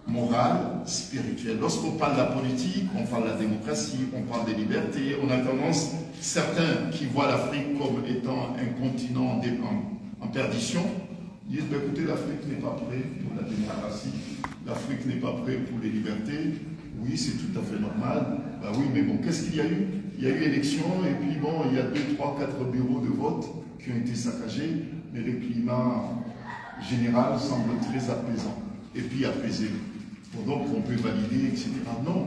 moral, spirituel. Lorsqu'on parle de la politique, on parle de la démocratie, on parle des libertés, on a tendance, certains qui voient l'Afrique comme étant un continent en perdition, disent, ben, écoutez, l'Afrique n'est pas prête pour la démocratie, l'Afrique n'est pas prête pour les libertés. Oui, c'est tout à fait normal. Ben oui, mais bon, qu'est-ce qu'il y a eu? Il y a eu élection, et puis bon, il y a 2, 3, 4 bureaux de vote qui ont été saccagés, mais le climat général semble très apaisant. Et puis apaisé. Donc on peut valider, etc. Non.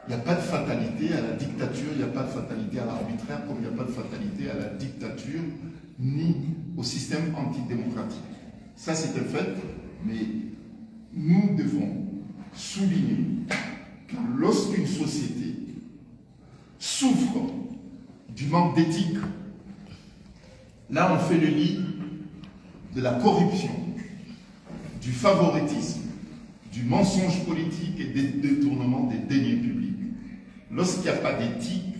Il n'y a pas de fatalité à la dictature, il n'y a pas de fatalité à l'arbitraire, comme il n'y a pas de fatalité à la dictature, ni au système antidémocratique. Ça, c'est un fait, mais nous devons souligner que lorsqu'une société souffre du manque d'éthique, là on fait le lit de la corruption, du favoritisme, du mensonge politique et des détournements des deniers publics. Lorsqu'il n'y a pas d'éthique,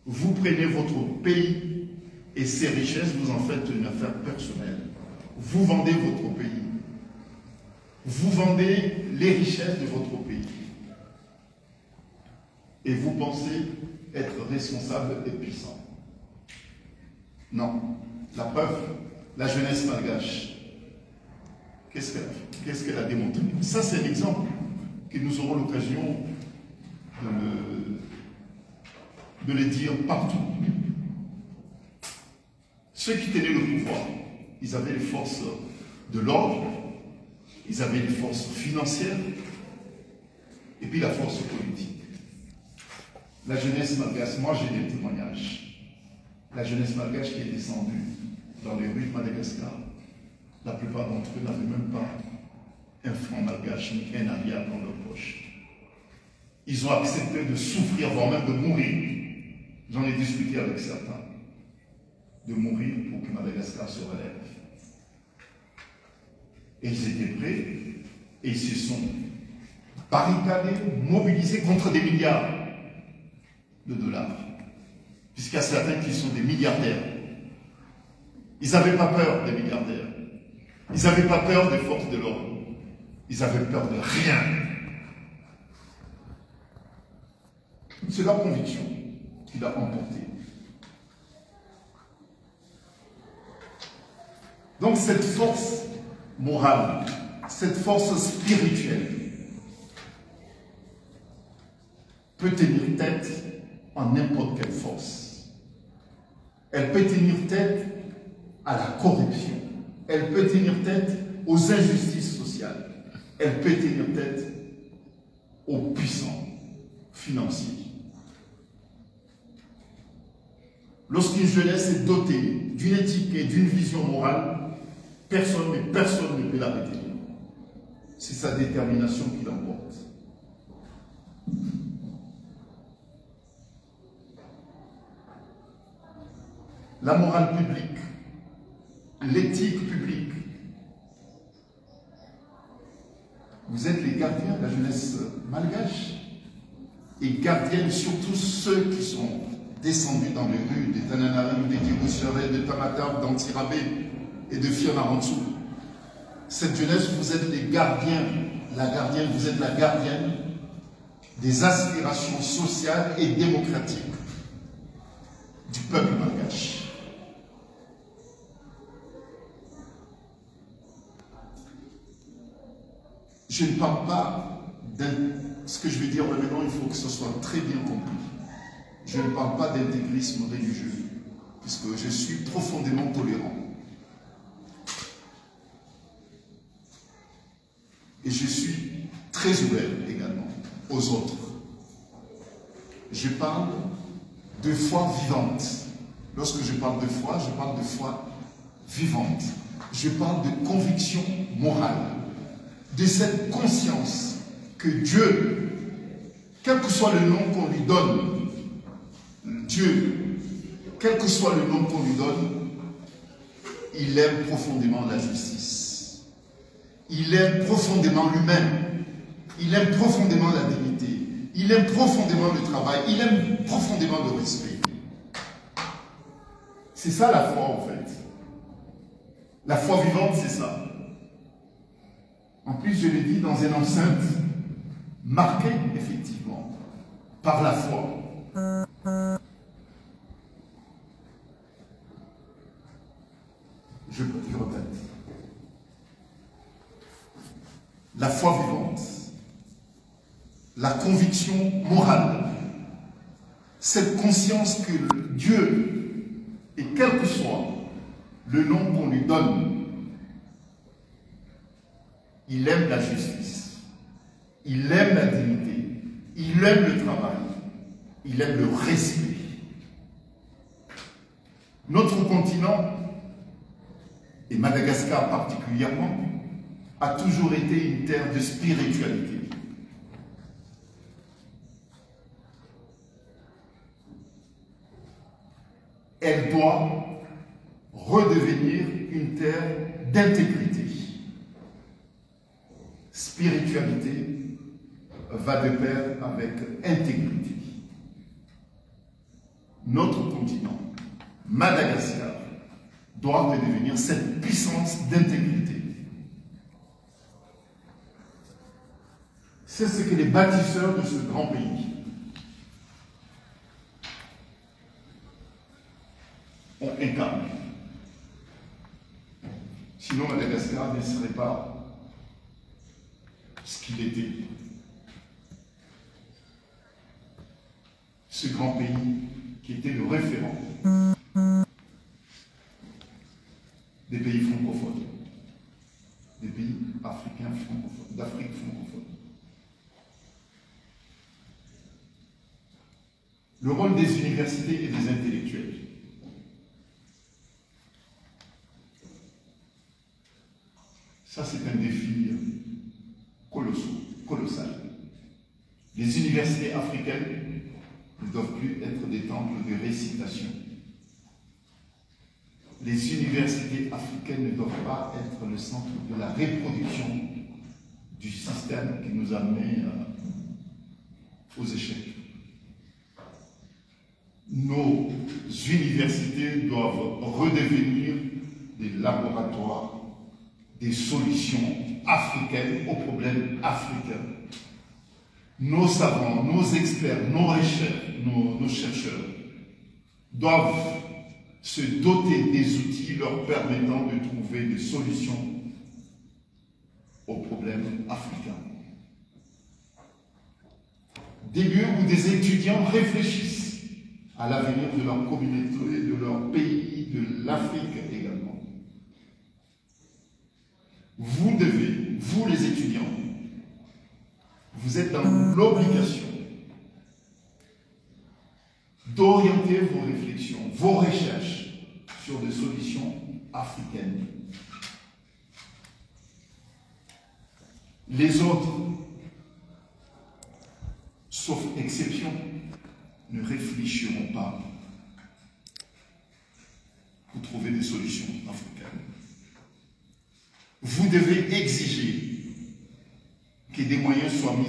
vous prenez votre pays et ses richesses, vous en faites une affaire personnelle. Vous vendez votre pays. Vous vendez les richesses de votre pays. Et vous pensez être responsable et puissant. Non. La preuve, la jeunesse malgache. Qu'est-ce qu'elle a démontré? Ça, c'est un exemple que nous aurons l'occasion de le dire partout. Ceux qui tenaient le pouvoir, ils avaient les forces de l'ordre, ils avaient les forces financières, et puis la force politique. La jeunesse malgache, moi j'ai des témoignages. La jeunesse malgache qui est descendue dans les rues de Madagascar, la plupart d'entre eux n'avaient même pas un franc malgache ni un arrière dans leur poche. Ils ont accepté de souffrir, voire même de mourir. J'en ai discuté avec certains. De mourir pour que Madagascar se relève. Et ils étaient prêts et ils se sont barricadés, mobilisés contre des milliards de dollars. Puisqu'il y a certains qui sont des milliardaires. Ils n'avaient pas peur des milliardaires. Ils n'avaient pas peur des forces de l'ordre. Ils avaient peur de rien. C'est leur conviction qui l'a emporté. Donc cette force morale, cette force spirituelle peut tenir tête en n'importe quelle force. Elle peut tenir tête à la corruption. Elle peut tenir tête aux injustices sociales. Elle peut tenir tête aux puissants financiers. Lorsqu'une jeunesse est dotée d'une éthique et d'une vision morale, personne ne peut la retenir. C'est sa détermination qui l'emporte. La morale publique, l'éthique publique. Vous êtes les gardiens de la jeunesse malgache et gardiens surtout ceux qui sont descendus dans les rues de Tananarive, de Kibussere, de Tamatave, d'Antirabé et de Fiona-Rantsou. Cette jeunesse, vous êtes les gardiens, vous êtes la gardienne des aspirations sociales et démocratiques du peuple malgache. Je ne parle pas ce que je vais dire maintenant, il faut que ce soit très bien compris. Je ne parle pas d'intégrisme religieux, puisque je suis profondément tolérant. Et je suis très ouvert également aux autres. Je parle de foi vivante. Lorsque je parle de foi vivante. Je parle de conviction morale. De cette conscience que Dieu, quel que soit le nom qu'on lui donne, Dieu, quel que soit le nom qu'on lui donne, il aime profondément la justice. Il aime profondément l'humain. Il aime profondément la dignité. Il aime profondément le travail. Il aime profondément le respect. C'est ça la foi en fait. La foi vivante, c'est ça. En plus, je l'ai dit, dans une enceinte marquée, effectivement, par la foi. Je répète. La foi vivante, la conviction morale, cette conscience que Dieu, et quel que soit le nom qu'on lui donne, il aime la justice, il aime la dignité, il aime le travail, il aime le respect. Notre continent, et Madagascar particulièrement, a toujours été une terre de spiritualité. Elle doit redevenir une terre d'intégrité. Spiritualité va de pair avec intégrité. Notre continent, Madagascar, doit redevenir cette puissance d'intégrité. C'est ce que les bâtisseurs de ce grand pays ont incarné. Sinon, Madagascar ne serait pas ce qu'il était. Ce grand pays qui était le référent des pays francophones, des pays africains francophones, d'Afrique francophone. Le rôle des universités et des intellectuels. Ça, c'est un défi colossal. Les universités africaines ne doivent plus être des temples de récitation. Les universités africaines ne doivent pas être le centre de la reproduction du système qui nous a amenés aux échecs. Nos universités doivent redevenir des laboratoires, des solutions africaines aux problèmes africains. Nos savants, nos experts, nos chercheurs doivent se doter des outils leur permettant de trouver des solutions aux problèmes africains. Des lieux où des étudiants réfléchissent à l'avenir de leur communauté, de leur pays, de l'Afrique également. Vous devez, vous les étudiants, vous êtes dans l'obligation d'orienter vos réflexions, vos recherches sur des solutions africaines. Les autres, sauf exception, ne réfléchiront pas pour trouver des solutions africaines. Vous devez exiger que des moyens soient mis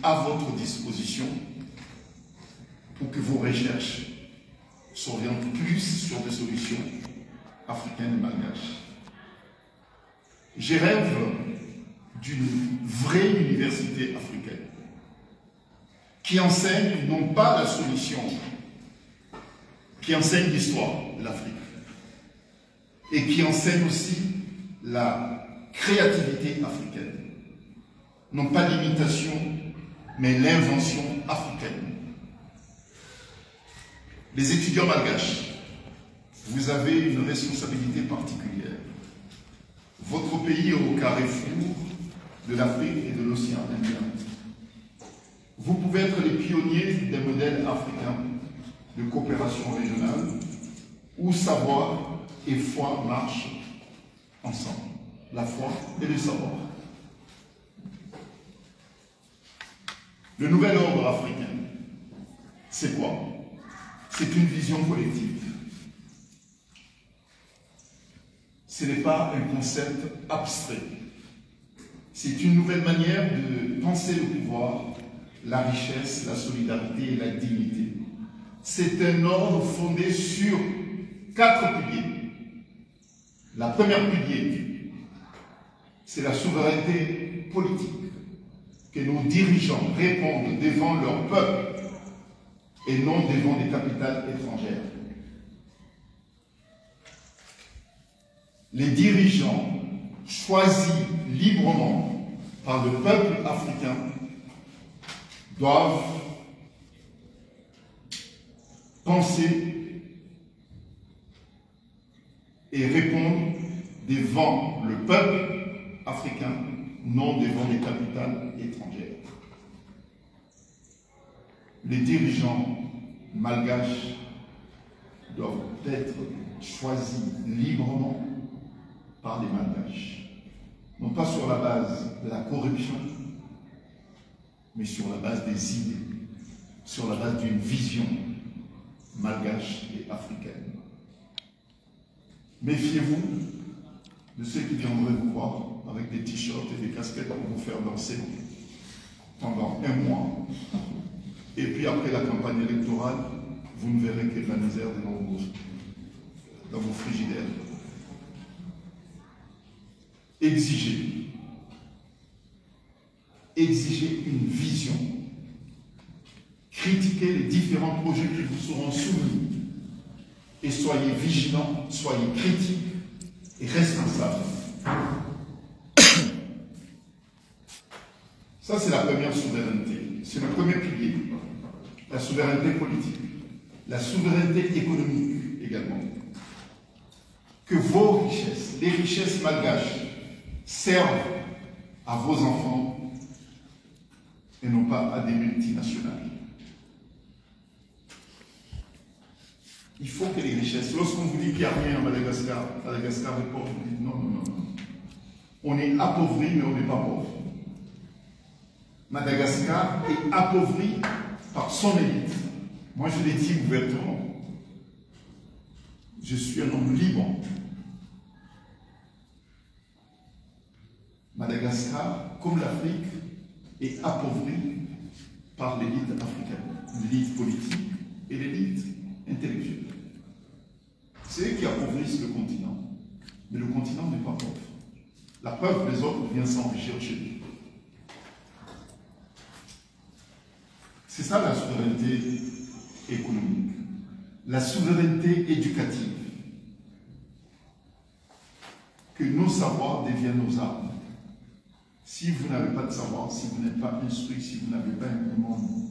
à votre disposition pour que vos recherches s'orientent plus sur des solutions africaines et malgaches. Je rêve d'une vraie université africaine qui enseigne non pas la solution, qui enseigne l'histoire de l'Afrique et qui enseigne aussi la créativité africaine. Non pas l'imitation, mais l'invention africaine. Les étudiants malgaches, vous avez une responsabilité particulière. Votre pays est au carrefour de l'Afrique et de l'océan Indien. Vous pouvez être les pionniers des modèles africains de coopération régionale où savoir et foi marchent ensemble. La foi et le savoir. Le nouvel ordre africain, c'est quoi? C'est une vision collective. Ce n'est pas un concept abstrait. C'est une nouvelle manière de penser le pouvoir, la richesse, la solidarité et la dignité. C'est un ordre fondé sur 4 piliers. La première pilier, c'est la souveraineté politique. Que nos dirigeants répondent devant leur peuple et non devant des capitales étrangères. Les dirigeants choisis librement par le peuple africain doivent penser et répondre devant le peuple africain, non devant les capitales étrangères. Les dirigeants malgaches doivent être choisis librement par les malgaches, non pas sur la base de la corruption, mais sur la base des idées, sur la base d'une vision malgache et africaine. Méfiez-vous de ceux qui viendraient vous voir avec des t-shirts et des casquettes pour vous faire danser pendant un mois. Et puis après la campagne électorale, vous ne verrez que de la misère dans vos frigidaires. Exigez une vision. Critiquez les différents projets qui vous seront soumis. Et soyez vigilants, soyez critiques et responsables. Ça, c'est la première souveraineté. C'est le premier pilier. La souveraineté politique. La souveraineté économique également. Que vos richesses, les richesses malgaches, servent à vos enfants et non pas à des multinationales. Il faut que les richesses, lorsqu'on vous dit qu'il n'y a rien à Madagascar est pauvre, vous dites non, non, non, non. On est appauvri, mais on n'est pas pauvre. Madagascar est appauvri par son élite. Moi, je l'ai dit ouvertement. Je suis un homme libre. Madagascar, comme l'Afrique, est appauvri par l'élite africaine, l'élite politique et l'élite intellectuelle. C'est eux qui appauvrissent le continent. Mais le continent n'est pas pauvre. La preuve, les autres viennent s'enrichir chez nous. C'est ça la souveraineté économique. La souveraineté éducative. que nos savoirs deviennent nos armes. Si vous n'avez pas de savoir, si vous n'êtes pas instruit, si vous n'avez pas un monde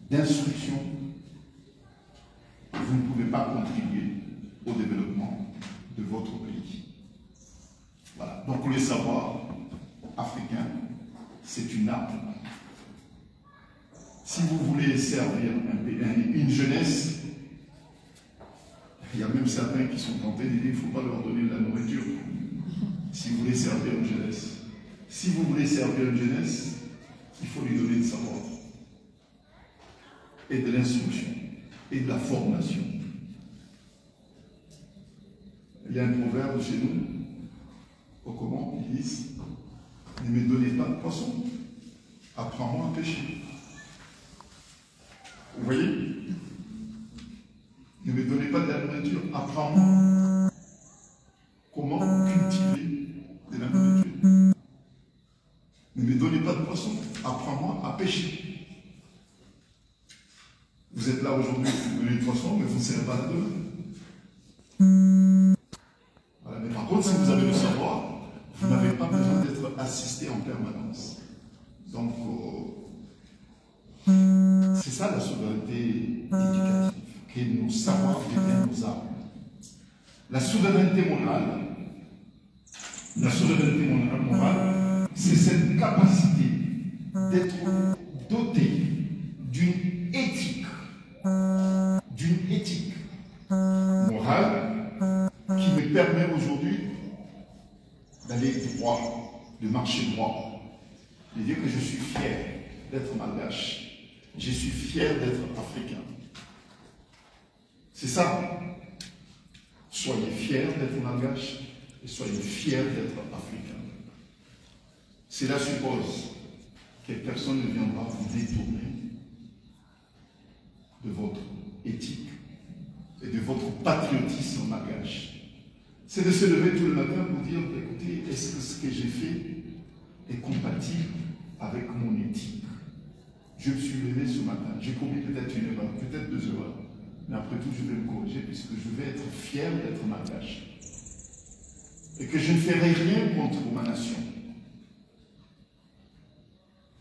d'instruction, vous ne pouvez pas contribuer au développement de votre pays. Voilà. Donc le savoir africain, c'est une arme. Si vous voulez servir une jeunesse, il y a même certains qui sont tentés de dire qu'il ne faut pas leur donner de la nourriture. Si vous voulez servir une jeunesse. Si vous voulez servir une jeunesse, il faut lui donner du savoir. Et de l'instruction. Et de la formation. Il y a un proverbe chez nous, au Coran, qui dit « Ne me donnez pas de poisson, apprends-moi à pêcher. » Vous voyez? Ne me donnez pas de la nourriture, apprends-moi comment cultiver de la nourriture. Ne me donnez pas de poisson, apprends-moi à pêcher. Vous êtes là aujourd'hui, vous donnez du poisson, mais vous ne serez pas là demain. Voilà, mais par contre, si vous avez le savoir, vous n'avez pas besoin d'être assisté en permanence. Donc, c'est ça la souveraineté éducative, que nos savoirs deviennent nos armes. La souveraineté morale, c'est cette capacité d'être doté d'une éthique morale qui me permet aujourd'hui d'aller droit, de marcher droit, de dire que je suis fier d'être malgache. Je suis fier d'être africain. C'est ça. Soyez fiers d'être malgache et soyez fiers d'être africain. Cela suppose que personne ne viendra vous détourner de votre éthique et de votre patriotisme malgache. C'est de se lever tout le matin pour dire, écoutez, est-ce que ce que j'ai fait est compatible avec mon éthique? Je me suis levé ce matin, j'ai commis peut-être une erreur, peut-être 2 erreurs, mais après tout, je vais me corriger puisque je vais être fier d'être malgache. Et que je ne ferai rien contre ma nation.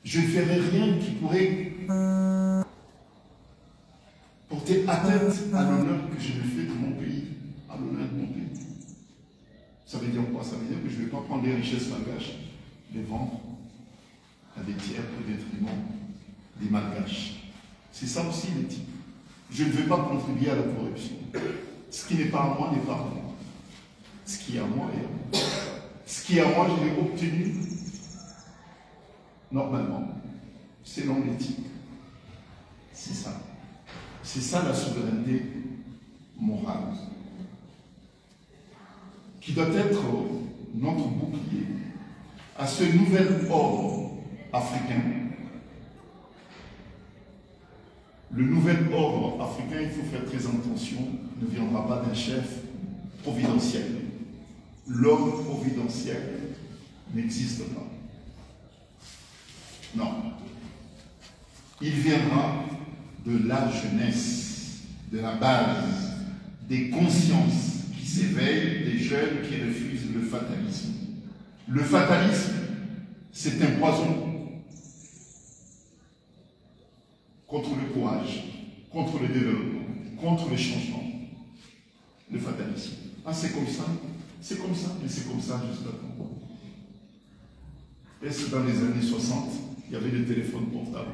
Je ne ferai rien qui pourrait porter atteinte à l'honneur que je me fais de mon pays, à l'honneur de mon pays. Ça veut dire quoi? Ça veut dire que je ne vais pas prendre les richesses malgaches, les vendre à des tiers au détriment des malgaches. C'est ça aussi l'éthique. Je ne veux pas contribuer à la corruption. Ce qui n'est pas à moi n'est pas à moi. Ce qui est à moi est à moi. Ce qui est à moi, je l'ai obtenu normalement, selon l'éthique. C'est ça. C'est ça la souveraineté morale, qui doit être notre bouclier à ce nouvel ordre africain. Le nouvel ordre africain, il faut faire très attention, ne viendra pas d'un chef providentiel. L'homme providentiel n'existe pas. Non. Il viendra de la jeunesse, de la base, des consciences qui s'éveillent, des jeunes qui refusent le fatalisme. Le fatalisme, c'est un poison contre le courage, contre le développement, contre le changement. Le fatalisme. Ah, c'est comme ça, mais c'est comme ça jusqu'à quand? Est-ce que dans les années 60, il y avait des téléphones portables?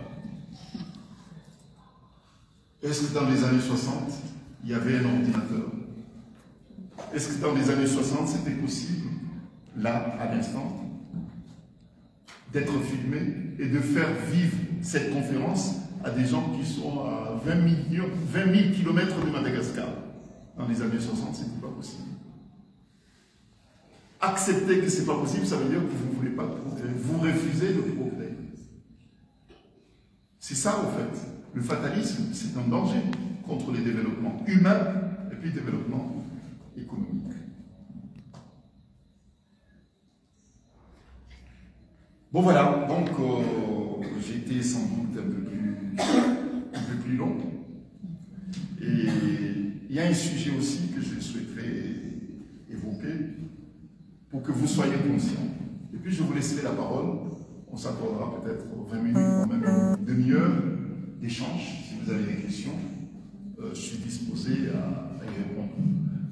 Est-ce que dans les années 60, il y avait un ordinateur? Est-ce que dans les années 60, c'était possible, là, à l'instant, d'être filmé et de faire vivre cette conférence à des gens qui sont à 20 000 km de Madagascar? Dans les années 60, ce n'était pas possible. Accepter que ce n'est pas possible, ça veut dire que vous ne voulez pas, vous refusez le progrès. C'est ça, en fait. Le fatalisme, c'est un danger contre les développements humains et puis le développement économique. Bon, voilà. Donc, j'ai été sans doute un peu plus long. Et il y a un sujet aussi que je souhaiterais évoqué pour que vous soyez conscients. Et puis je vous laisserai la parole. On s'accordera peut-être 20 minutes ou même une demi-heure d'échange. Si vous avez des questions, je suis disposé à y répondre.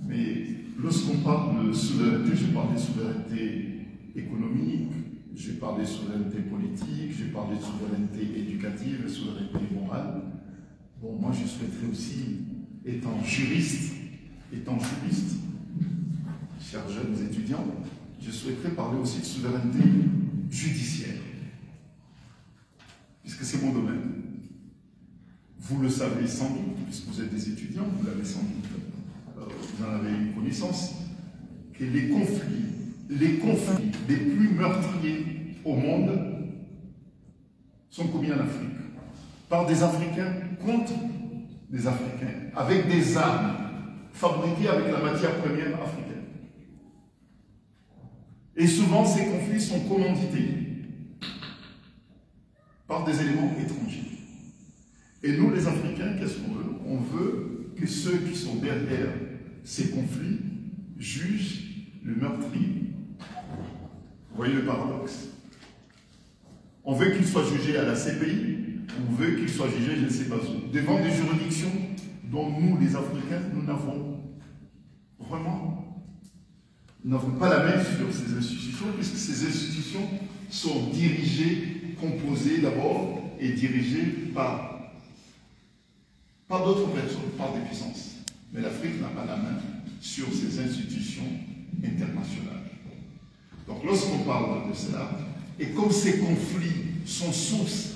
Mais lorsqu'on parle de souveraineté, je parle de souveraineté économique, j'ai parlé de souveraineté politique, j'ai parlé de souveraineté éducative, de souveraineté morale. Bon, moi je souhaiterais aussi, étant juriste, chers jeunes étudiants, je souhaiterais parler aussi de souveraineté judiciaire, puisque c'est mon domaine. Vous le savez sans doute, puisque vous êtes des étudiants, vous l'avez sans doute, vous en avez eu connaissance, que les conflits les plus meurtriers au monde sont commis en Afrique, par des Africains contre des Africains, avec des armes fabriquées avec la matière première africaine. Et souvent, ces conflits sont commandités par des éléments étrangers. Et nous, les Africains, qu'est-ce qu'on veut? On veut que ceux qui sont derrière ces conflits jugent le meurtrier. Vous voyez le paradoxe? On veut qu'il soit jugé à la CPI, on veut qu'il soit jugé, je ne sais pas où, devant des juridictions dont nous, les Africains, nous n'avons pas la main sur ces institutions, puisque ces institutions sont dirigées, composées d'abord et dirigées par d'autres personnes, par des puissances. Mais l'Afrique n'a pas la main sur ces institutions internationales. Donc lorsqu'on parle de cela, et comme ces conflits sont source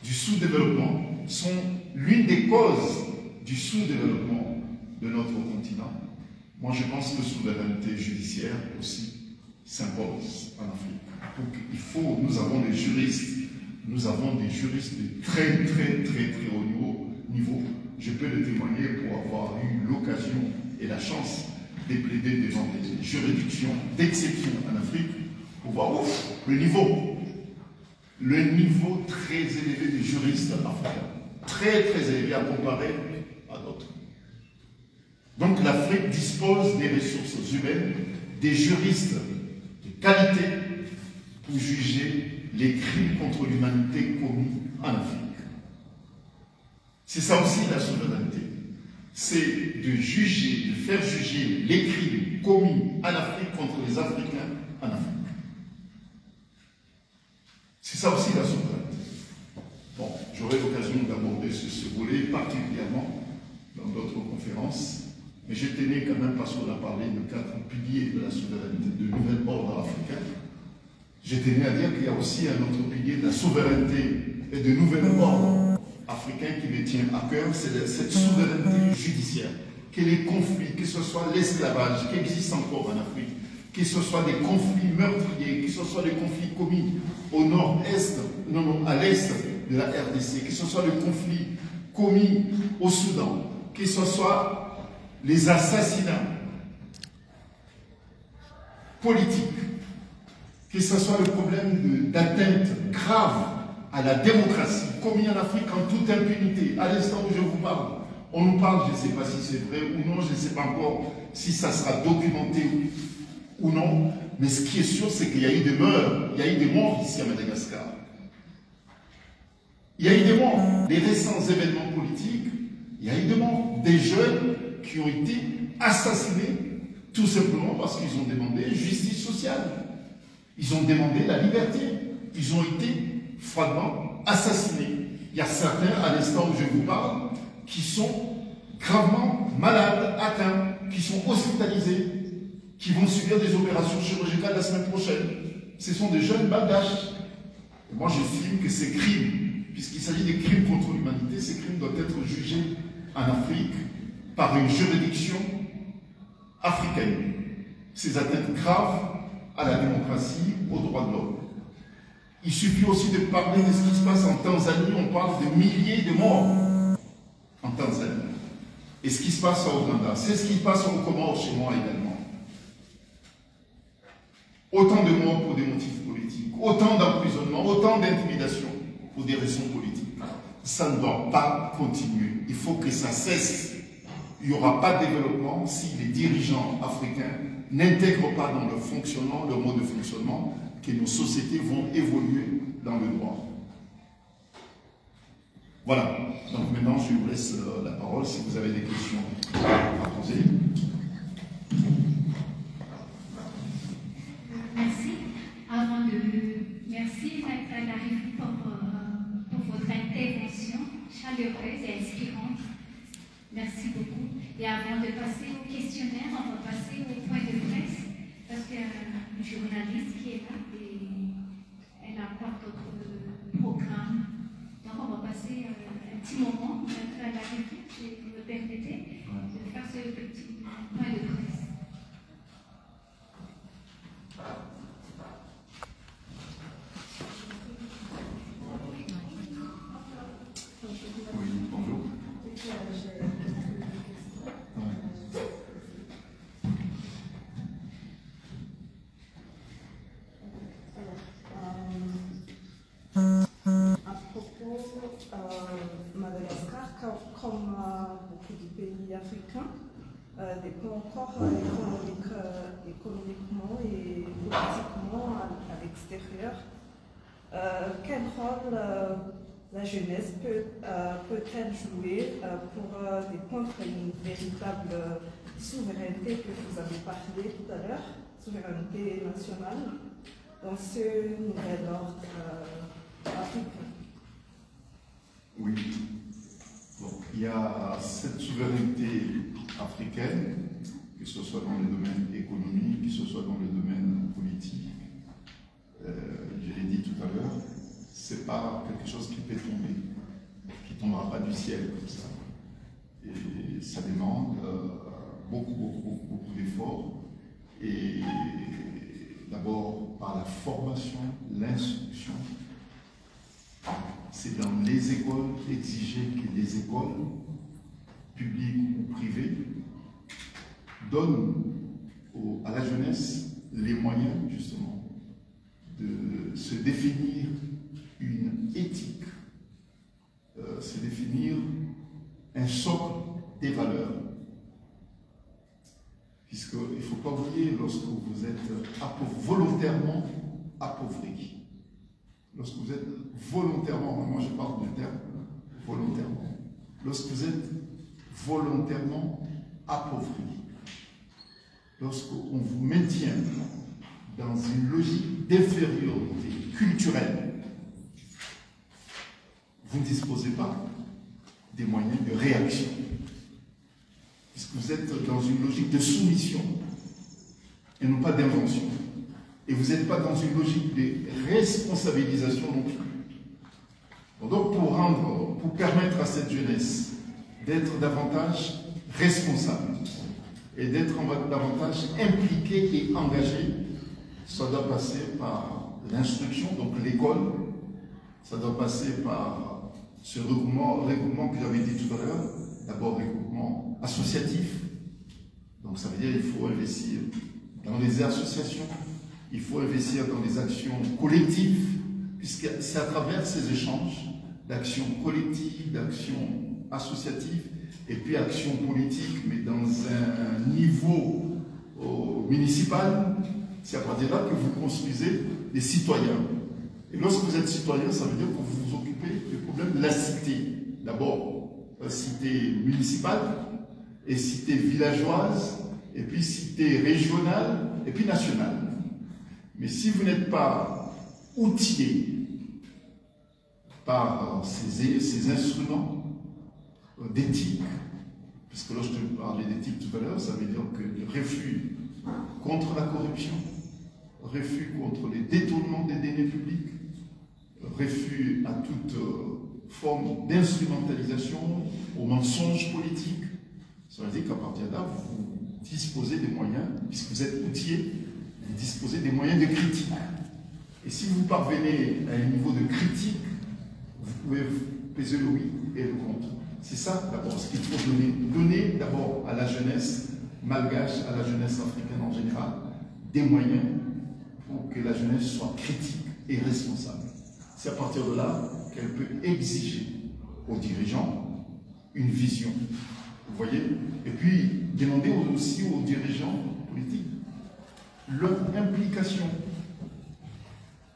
du sous-développement, sont l'une des causes du sous-développement de notre continent, moi je pense que la souveraineté judiciaire aussi s'impose en Afrique. Donc nous avons des juristes de très haut niveau. Je peux le témoigner pour avoir eu l'occasion et la chance de plaider devant des juridictions d'exception en Afrique pour voir le niveau très élevé des juristes africains, très élevé à comparer à d'autres. Donc l'Afrique dispose des ressources humaines, des juristes de qualité pour juger les crimes contre l'humanité commis en Afrique. C'est ça aussi la souveraineté. C'est de juger, de faire juger les crimes commis en Afrique contre les Africains en Afrique. C'est ça aussi la souveraineté. Bon, j'aurai l'occasion d'aborder ce volet particulièrement dans d'autres conférences, mais je tenais quand même, parce qu'on a parlé de 4 piliers de la souveraineté, de nouvel ordre africain, je tenais à dire qu'il y a aussi un autre pilier de la souveraineté et de nouvel ordre africain qui me tient à cœur, c'est cette souveraineté judiciaire. Que les conflits, que ce soit l'esclavage qui existe encore en Afrique, que ce soit des conflits meurtriers, que ce soit des conflits commis au nord-est, à l'est de la RDC, que ce soit des conflits commis au Soudan, que ce soit les assassinats politiques, que ce soit le problème d'atteinte grave à la démocratie, commis en Afrique en toute impunité. À l'instant où je vous parle, on nous parle, je ne sais pas si c'est vrai ou non, je ne sais pas encore si ça sera documenté ou non, mais ce qui est sûr, c'est qu'il y a eu des meurtres, il y a eu des morts ici à Madagascar. Il y a eu des morts. Les récents événements politiques, il y a eu des morts. Des jeunes qui ont été assassinés tout simplement parce qu'ils ont demandé justice sociale. Ils ont demandé la liberté. Ils ont été froidement assassinés. Il y a certains, à l'instant où je vous parle, qui sont gravement malades, atteints, qui sont hospitalisés, qui vont subir des opérations chirurgicales la semaine prochaine. Ce sont des jeunes malgaches. Et moi, j'estime que ces crimes, puisqu'il s'agit des crimes contre l'humanité, ces crimes doivent être jugés en Afrique par une juridiction africaine. Ces atteintes graves à la démocratie, aux droits de l'homme. Il suffit aussi de parler de ce qui se passe en Tanzanie. On parle de milliers de morts en Tanzanie. Et ce qui se passe au Ouganda, c'est ce qui se passe au Comores chez moi également. Autant de morts pour des motifs politiques, autant d'emprisonnement, autant d'intimidation pour des raisons politiques. Ça ne doit pas continuer. Il faut que ça cesse. Il n'y aura pas de développement si les dirigeants africains n'intègrent pas dans leur fonctionnement, leur mode de fonctionnement, que nos sociétés vont évoluer dans le droit. Voilà, donc maintenant je vous laisse la parole si vous avez des questions à poser. Merci. Merci Maître Larivy pour votre intervention chaleureuse et inspirante. Merci beaucoup. Et avant de passer au questionnaire, on va passer au point de presse parce qu'il y a une journaliste qui est là et elle apporte notre programme. Donc on va passer un petit moment à la réplique, si vous me permettez, de faire ce petit point de presse. Oui, bonjour. À propos Madagascar, comme beaucoup de pays africains, dépend encore économiquement et politiquement à l'extérieur. Quel rôle la jeunesse peut-elle jouer pour défendre une véritable souveraineté que vous avez parlé tout à l'heure, souveraineté nationale, dans ce nouvel ordre africain? Oui. Donc, il y a cette souveraineté africaine, que ce soit dans le domaine économique, que ce soit dans le domaine politique. Je l'ai dit tout à l'heure, c'est pas quelque chose qui peut tomber, qui ne tombera pas du ciel comme ça. Et ça demande beaucoup d'efforts. Et d'abord par la formation, l'instruction. C'est dans les écoles, exiger que les écoles, publiques ou privées, donnent à la jeunesse les moyens justement de se définir une éthique, se définir un socle des valeurs. Puisqu'il ne faut pas oublier, lorsque vous êtes volontairement appauvri, lorsque vous êtes volontairement, moi je parle du terme volontairement, lorsque vous êtes volontairement appauvri, lorsqu'on vous maintient dans une logique d'infériorité culturelle, vous ne disposez pas des moyens de réaction. Puisque vous êtes dans une logique de soumission et non pas d'invention. Et vous n'êtes pas dans une logique de responsabilisation non plus. Donc pour permettre à cette jeunesse d'être davantage responsable et d'être davantage impliquée et engagée, ça doit passer par l'instruction, donc l'école, ça doit passer par ce regroupement que j'avais dit tout à l'heure, d'abord regroupement associatif, donc ça veut dire qu'il faut investir dans les associations, il faut investir dans les actions collectives, puisque c'est à travers ces échanges d'actions collectives, d'actions associatives, et puis actions politiques, mais dans un niveau municipal, c'est à partir de là que vous construisez des citoyens. Et lorsque vous êtes citoyen, ça veut dire que vous vous occupez du problème de la cité. D'abord, cité municipale, et cité villageoise, et puis cité régionale, et puis nationale. Mais si vous n'êtes pas outillé par ces instruments d'éthique, parce que lorsque je parlais d'éthique tout à l'heure, ça veut dire que le refus contre la corruption, refus contre les détournements des deniers publics, refus à toute forme d'instrumentalisation, aux mensonges politiques, ça veut dire qu'à partir de là, vous disposez des moyens, puisque vous êtes outillé, vous disposez des moyens de critique. Et si vous parvenez à un niveau de critique, vous pouvez peser le oui et le contre. C'est ça d'abord ce qu'il faut donner. Donner d'abord à la jeunesse malgache, à la jeunesse africaine en général, des moyens pour que la jeunesse soit critique et responsable. C'est à partir de là qu'elle peut exiger aux dirigeants une vision. Vous voyez? Et puis demander aussi aux dirigeants politiques leur implication.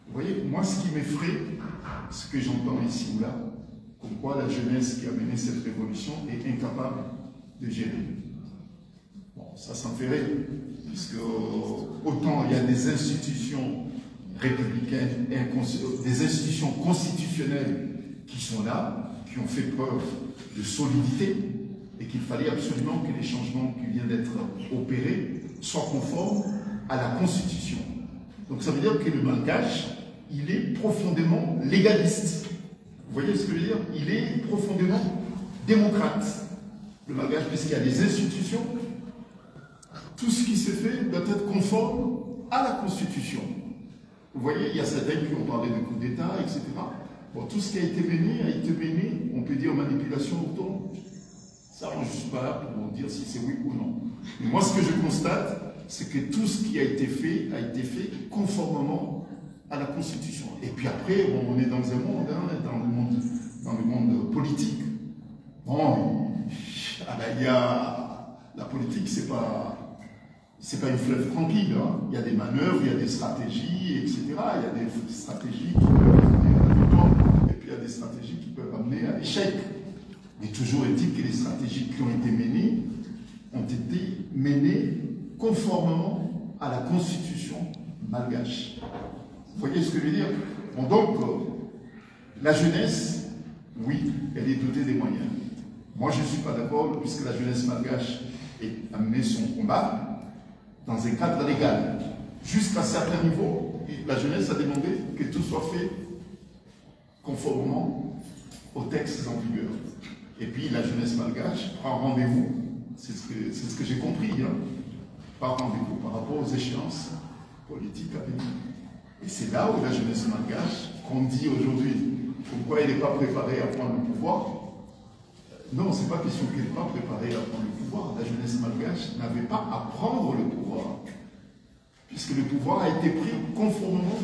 Vous voyez, moi, ce qui m'effraie, ce que j'entends ici ou là, comme quoi la jeunesse qui a mené cette révolution est incapable de gérer. Bon, ça me fait rire, puisque autant il y a des institutions républicaines, des institutions constitutionnelles qui sont là, qui ont fait preuve de solidité, et qu'il fallait absolument que les changements qui viennent d'être opérés soient conformes à la Constitution. Donc ça veut dire que le malgache, il est profondément légaliste. Vous voyez ce que je veux dire? Il est profondément démocrate. Le malgache, puisqu'il y a des institutions, tout ce qui se fait doit être conforme à la Constitution. Vous voyez, il y a certains qui ont parlé de coup d'État, etc. Bon, tout ce qui a été mené, on peut dire manipulation autant. Ça, je ne suis pas là pour dire si c'est oui ou non. Mais moi, ce que je constate, c'est que tout ce qui a été fait conformément à la Constitution. Et puis après, bon, on est dans un monde, dans le monde politique. Bon, il y a la politique, c'est pas une fleuve tranquille. Hein. Il y a des manœuvres, il y a des stratégies, etc. Il y a des stratégies qui peuvent amener à la victoire, et puis il y a des stratégies qui peuvent amener à l'échec. Mais toujours est-il que les stratégies qui ont été menées conformément à la Constitution malgache. Vous voyez ce que je veux dire? Bon, donc, la jeunesse, oui, elle est dotée des moyens. Moi, je ne suis pas d'accord, puisque la jeunesse malgache a mené son combat dans un cadre légal. Jusqu'à certains niveaux, la jeunesse a demandé que tout soit fait conformément aux textes en vigueur. Et puis la jeunesse malgache prend rendez-vous, c'est ce que j'ai compris, hein, par rendez-vous par rapport aux échéances politiques à venir. Et c'est là où la jeunesse malgache, qu'on dit aujourd'hui, pourquoi elle n'est pas préparée à prendre le pouvoir. Non, ce n'est pas question qu'elle n'est pas préparée à prendre le pouvoir. La jeunesse malgache n'avait pas à prendre le pouvoir, puisque le pouvoir a été pris conformément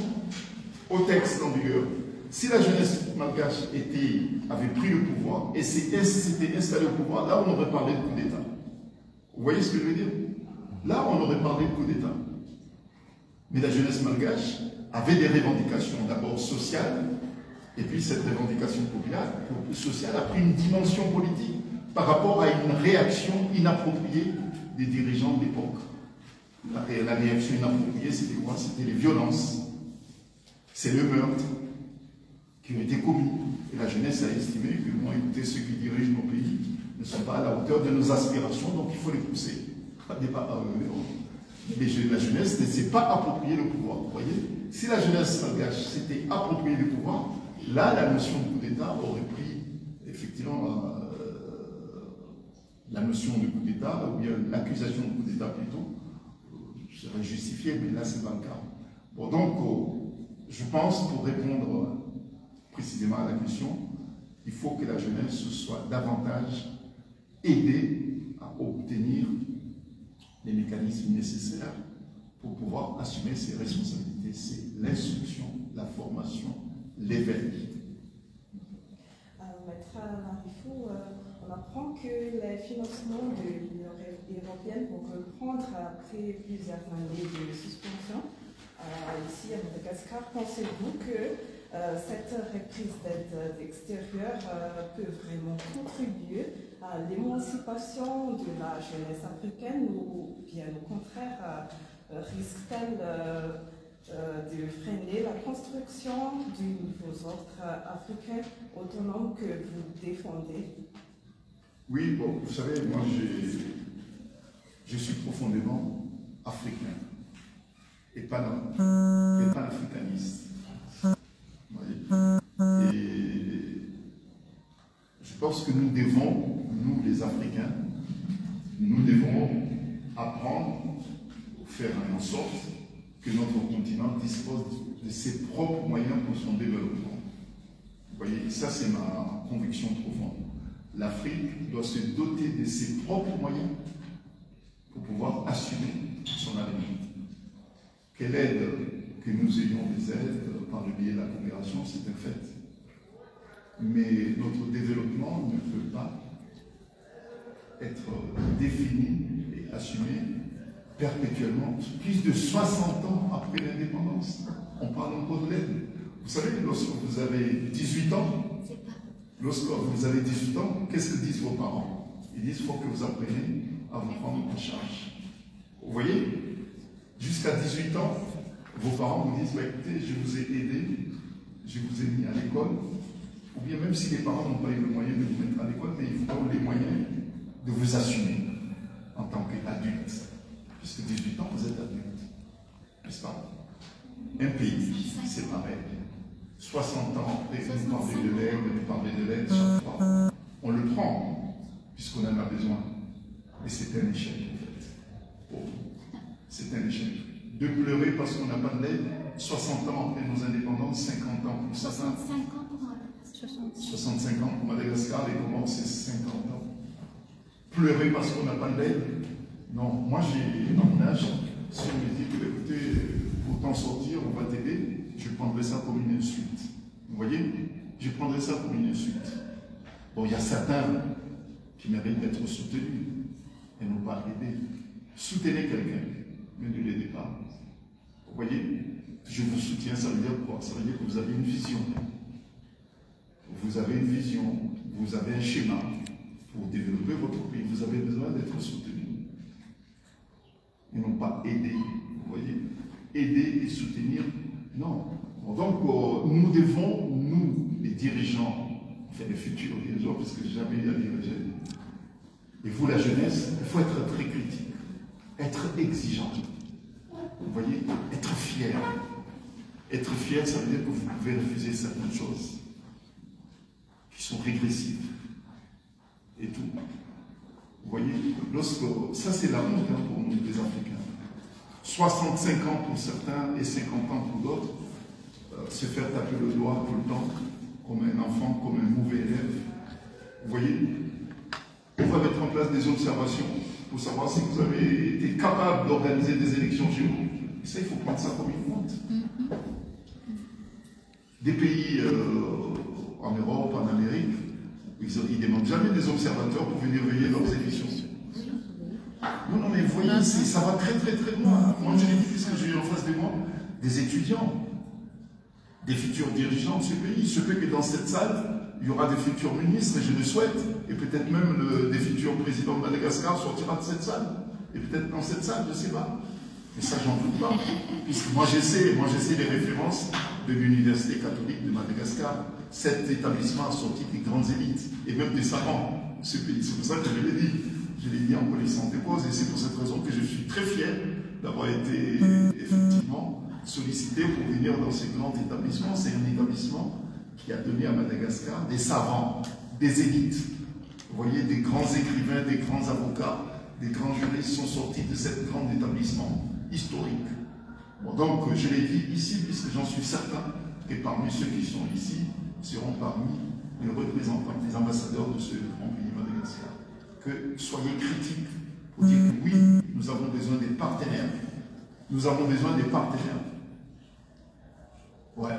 au texte en vigueur. Si la jeunesse malgache avait pris le pouvoir et s'était installée au pouvoir, là on aurait parlé de coup d'État. Vous voyez ce que je veux dire? Là on aurait parlé de coup d'État. Mais la jeunesse malgache avait des revendications, d'abord sociales, et puis cette revendication sociale a pris une dimension politique par rapport à une réaction inappropriée des dirigeants de l'époque. La réaction inappropriée, c'était quoi? C'était les violences, c'est le meurtre qui ont été commis. Et la jeunesse a estimé que, bon, écoutez, ceux qui dirigent nos pays ne sont pas à la hauteur de nos aspirations, donc il faut les pousser. Mais la jeunesse ne s'est pas approprié le pouvoir. Vous voyez? Si la jeunesse malgache s'était approprié le pouvoir, là, la notion de coup d'État aurait pris, effectivement, la notion de coup d'État, ou bien l'accusation de coup d'État plutôt, serait justifiée, mais là, ce n'est pas le cas. Bon, donc, je pense, pour répondre précisément à la question, il faut que la jeunesse soit davantage aidée à obtenir les mécanismes nécessaires pour pouvoir assumer ses responsabilités. C'est l'instruction, la formation, l'éveil. Maître Marifou, on apprend que les financements de l'Union européenne vont reprendre après plusieurs années de suspension. Ici à Madagascar, pensez-vous que cette reprise d'aide extérieure peut vraiment contribuer à l'émancipation de la jeunesse africaine ou bien au contraire risque-t-elle de freiner la construction du nouveau ordre africain autonome que vous défendez? Oui, bon, vous savez, moi je suis profondément africain et panafricaniste. Et je pense que nous devons, nous les Africains, nous devons apprendre, faire en sorte que notre continent dispose de ses propres moyens pour son développement. Vous voyez, ça c'est ma conviction profonde. L'Afrique doit se doter de ses propres moyens pour pouvoir assumer son avenir. Quelle aide que nous ayons des aides par le biais de la coopération, c'est un fait. Mais notre développement ne peut pas être défini et assumé perpétuellement, plus de 60 ans après l'indépendance. On parle encore de l'aide. Vous savez, lorsque vous avez 18 ans, qu'est-ce que disent vos parents? Ils disent qu'il faut que vous appreniez à vous prendre en charge. Vous voyez, jusqu'à 18 ans, vos parents vous disent, bah, écoutez, je vous ai aidé, je vous ai mis à l'école, ou bien même si les parents n'ont pas eu le moyen de vous mettre à l'école, mais ils vous donnent les moyens de vous assumer en tant qu'adulte. Puisque 18 ans, vous êtes adulte. N'est-ce pas? Un pays, c'est pareil. 60 ans après, vous parlez de l'aide, chaque fois. On le prend, puisqu'on en a besoin. Et c'est un échec, en fait. Oh, c'est un échec. De pleurer parce qu'on n'a pas de l'aide, 60 ans après nos indépendances, 50 ans pour certains. 65 ans pour Madagascar, et comment c'est 50 ans. Pleurer parce qu'on n'a pas de l'aide. Non, moi j'ai un âge, si on me dit que, écoutez, pour t'en sortir, on va t'aider, je prendrais ça comme une insulte. Vous voyez? Je prendrais ça comme une insulte. Bon, il y a certains qui méritent d'être soutenus et non pas aidés. Soutenez quelqu'un, mais ne l'aidez pas. Vous voyez? Je vous soutiens, ça veut dire quoi? Ça veut dire que vous avez une vision. Vous avez une vision, vous avez un schéma pour développer votre pays. Vous avez besoin d'être soutenu. Et non pas aider. Vous voyez? Aider et soutenir, non. Donc, nous devons, nous, les dirigeants, enfin les futurs dirigeants, parce que jamais il y a dirigé, et vous, la jeunesse, il faut être très critique, être exigeant. Vous voyez? Être fier. Être fier, ça veut dire que vous pouvez refuser certaines choses qui sont régressives. Et tout. Vous voyez? Ça, c'est la honte pour nous, les Africains. 65 ans pour certains et 50 ans pour d'autres. Se faire taper le doigt tout le temps, comme un enfant, comme un mauvais élève. Vous voyez? On va mettre en place des observations pour savoir si vous avez été capable d'organiser des élections chez vous. Et ça, il faut prendre ça comme une honte. Des pays en Europe, en Amérique, ils ne demandent jamais des observateurs pour venir veiller leurs élections. Non, mais vous voyez, ça va très très très loin. Moi, je l'ai dit, puisque j'ai eu en face de moi des étudiants, des futurs dirigeants de ce pays. Il se peut que dans cette salle, il y aura des futurs ministres, et je le souhaite, et peut-être même des futurs présidents de Madagascar sortira de cette salle, et peut-être dans cette salle, je ne sais pas. Mais ça, j'en doute pas. Puisque moi, j'essaie les références de l'Université catholique de Madagascar. Cet établissement a sorti des grandes élites, et même des savants de ce pays. C'est pour ça que je l'ai dit. Je l'ai dit en connaissance des causes, et c'est pour cette raison que je suis très fier d'avoir été effectivement sollicité pour venir dans ce grand établissement. C'est un établissement qui a donné à Madagascar des savants, des élites. Vous voyez, des grands écrivains, des grands avocats, des grands juristes sont sortis de cet grand établissement historique. Bon, donc, je l'ai dit ici, puisque j'en suis certain que parmi ceux qui sont ici seront parmi les représentants, les ambassadeurs de ce grand pays Madagascar. Que soyez critiques pour dire que oui, nous avons besoin des partenaires. Nous avons besoin des partenaires. Ouais,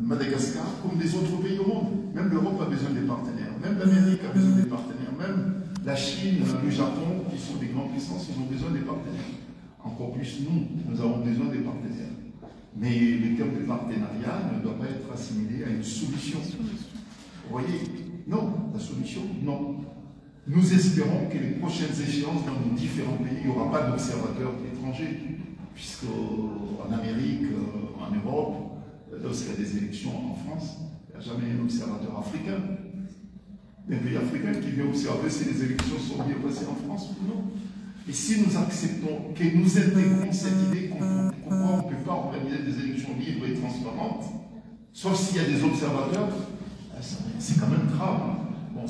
Madagascar, comme les autres pays au monde, même l'Europe a besoin des partenaires, même l'Amérique a besoin des partenaires, même la Chine, le Japon, qui sont des grandes puissances, ils ont besoin des partenaires. Encore plus nous avons besoin des partenaires. Mais le terme de partenariat ne doit pas être assimilé à une solution. Vous voyez? Non, la solution, non. Nous espérons que les prochaines échéances dans nos différents pays, il n'y aura pas d'observateurs étrangers, puisqu'en Amérique, en Europe, lorsqu'il y a des élections en France, il n'y a jamais un observateur africain. Un pays africain qui vient observer si les élections sont bien passées en France ou non. Et si nous acceptons, que nous intégrons cette idée qu'on ne peut pas organiser des élections libres et transparentes, sauf s'il y a des observateurs, c'est quand même grave. Bon,